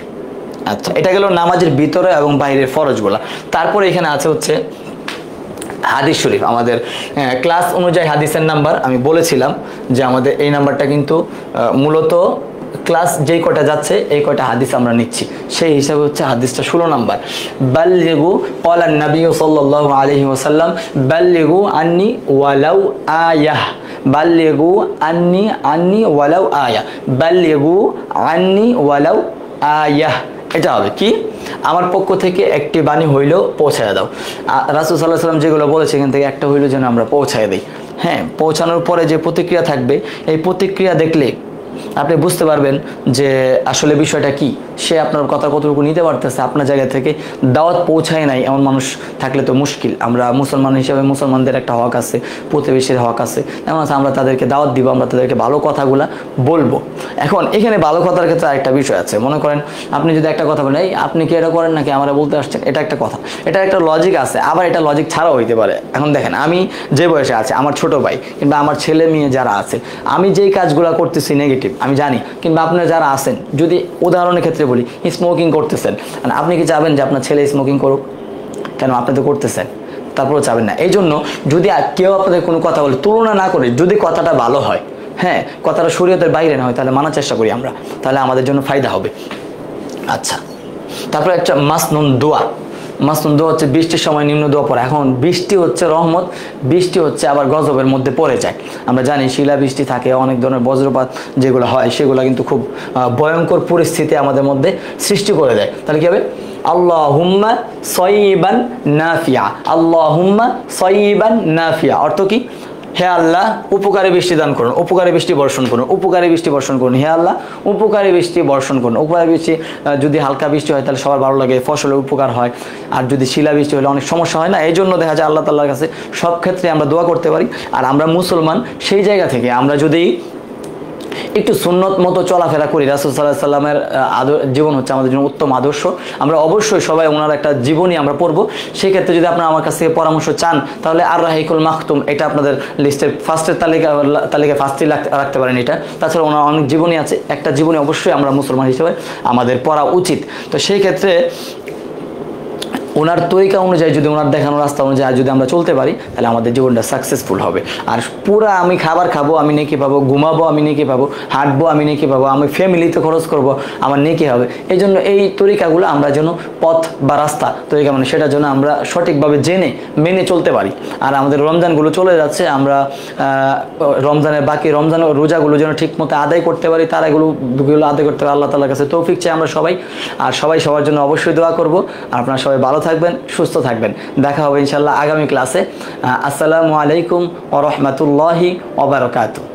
আচ্ছা, এটা গেল নামাজের ভিতরে এবং বাইরের ফরজগুলা। তারপরে এখানে আছে হচ্ছে হাদিস শরীফ। আমাদের ক্লাস অনুযায়ী হাদিসের নাম্বার আমি বলেছিলাম যে আমাদের এই নাম্বারটা কিন্তু মূলত ক্লাস যেই কয়টা যাচ্ছে এই কয়টা হাদিস আমরা নিচ্ছি, সেই হিসাবে হচ্ছে হাদিসটা 16 নাম্বার। বাল্লিগু ক্বালা নবী সাল্লাল্লাহু আলাইহি ওয়াসাল্লাম বাল্লিগু আন্নি ওয়ালাউ আয়াহ। বাল্লিগু আন্নি ওয়ালাউ আয়াহ। বাল্লিগু আন্নি ওয়ালাউ আয়াহ, এটা হবে কি? আমার পক্ষ থেকে একটি বাণী হইলেও পৌঁছায় দাও। রাসূল সাল্লাল্লাহু আলাইহি ওয়াসাল্লাম যেগুলো বলেছে এখান থেকে একটা হইলো যেন আমরা পৌঁছায় দিই। হ্যাঁ, পৌঁছানোর পরে যে প্রতিক্রিয়া থাকবে, এই প্রতিক্রিয়া দেখলে আপনি বুঝতে পারবেন যে আসলে বিষয়টা কি, সে আপনার কথা কতটুকু নিতে পারতেছে। আপনার জায়গা থেকে দাওয়াত পৌঁছায় নাই এমন মানুষ থাকলে তো মুশকিল। আমরা মুসলমান হিসেবে মুসলমানদের একটা হক আছে, প্রতিবেশীর হক আছে, এমন আছে আমরা তাদেরকে দাওয়াত দিব, আমরা তাদেরকে ভালো কথাগুলা বলবো। এখন এখানে ভালো কথার ক্ষেত্রে আরেকটা বিষয় আছে। মনে করেন আপনি যদি একটা কথা বলেন, এই আপনি কি এটা করেন নাকি আমারে বলতে আসছেন, এটা একটা কথা, এটা একটা লজিক আছে, আবার এটা লজিক ছাড়াও হইতে পারে। এখন দেখেন, আমি যে বয়সে আছে, আমার ছোট ভাই কিংবা আমার ছেলে মেয়ে যারা আছে, আমি যেই কাজগুলো করতেছি নেগেটিভ আমি জানি, কিংবা আপনারা যারা আছেন, যদি উদাহরণের ক্ষেত্রে বলি, স্মোকিং করতেছেন, আপনি কি চাবেন যে আপনার ছেলে স্মোকিং করুক? কেন আপনি তো করতেছেন, তারপরেও চাবেন না। এই জন্য যদি কেউ আপনাদের কোনো কথা বলে, তুলনা না করে যদি কথাটা ভালো হয়, হ্যাঁ কথাটা শরীয়তের বাইরে না হয়, তাহলে মানার চেষ্টা করি আমরা, তাহলে আমাদের জন্য ফায়দা হবে। আচ্ছা, তারপরে একটা মাসনুন দোয়া। মাসনুন দোয়া হচ্ছে বৃষ্টির সময় নিম্ন দোয়া পড়া। এখন বৃষ্টি হচ্ছে রহমত, বৃষ্টি হচ্ছে আবার গজবের মধ্যে পড়ে যায়। আমরা জানি শিলা বৃষ্টি থাকে, অনেক ধরনের বজ্রপাত যেগুলো হয় সেগুলো কিন্তু খুব ভয়ঙ্কর পরিস্থিতি আমাদের মধ্যে সৃষ্টি করে দেয়। তাহলে কি হবে? আল্লাহুম্মা সয়িবান নাফিয়া, আল্লাহুম্মা সয়িবান নাফিয়া। অর্থ কি? হে আল্লাহ উপকারী বৃষ্টি দান করুন, উপকারী বৃষ্টি বর্ষণ করুন, উপকারী বৃষ্টি বর্ষণ করুন। হে আল্লাহ উপকারী বৃষ্টি বর্ষণ করুন। উপকারী বৃষ্টি যদি হালকা বৃষ্টি হয় তাহলে সবার ভালো লাগে, ফসলের উপকার হয়। আর যদি শিলা বৃষ্টি হলে অনেক সমস্যা হয় না। এই জন্য দেখা যায় আল্লাহ তাআলার কাছে সব ক্ষেত্রে আমরা দোয়া করতে পারি। আর আমরা মুসলমান, সেই জায়গা থেকে আমরা যদি একটু সুন্নত মতো চলাফেরা করি, রাসূল সাল্লাল্লাহু আলাইহি সাল্লামের জীবন হচ্ছে আমাদের জন্য উত্তম আদর্শ। আমরা অবশ্যই সবাই ওনার একটা জীবনী আমরা পড়বো। সেই ক্ষেত্রে যদি আপনারা আমার কাছ থেকে পরামর্শ চান, তাহলে আর রাহিকুল মাখতুম এটা আপনাদের লিস্টের ফার্স্টের তালিকায় ফার্স্টে রাখতে পারেন এটা। তাছাড়া ওনার অনেক জীবনী আছে, একটা জীবনী অবশ্যই আমরা মুসলমান হিসেবে আমাদের পড়া উচিত। তো সেই ক্ষেত্রে ওনার তরিকা অনুযায়ী, যদি ওনার দেখানো রাস্তা অনুযায়ী যদি আমরা চলতে পারি, তাহলে আমাদের জীবনটা সাকসেসফুল হবে। আর পুরা আমি খাবার খাবো আমি নেকি পাবো, ঘুমাবো আমি নেকি পাবো, হাঁটবো আমি নেকি পাবো, আমি ফ্যামিলিতে খরচ করবো আমার নেকি হবে। এই জন্য এই তরিকাগুলো আমরা যেন পথ বা রাস্তা তরিকা মানে সেটার জন্য আমরা সঠিকভাবে জেনে মেনে চলতে পারি। আর আমাদের রমজানগুলো চলে যাচ্ছে, আমরা রমজানের বাকি রমজান রোজাগুলো যেন ঠিক মতো আদায় করতে পারি, তারা এগুলো আদায় করতে পারি। আল্লাহ তাআলার কাছে তৌফিক চাই আমরা সবাই। আর সবাই সবার জন্য অবশ্যই দোয়া করব। আর আপনারা সবাই ভালো থাকবেন, সুস্থ থাকবেন। দেখা হবে ইনশাআল্লাহ আগামী ক্লাসে। আসসালামু আলাইকুম ওয়া রাহমাতুল্লাহি ওয়া বারাকাতুহু।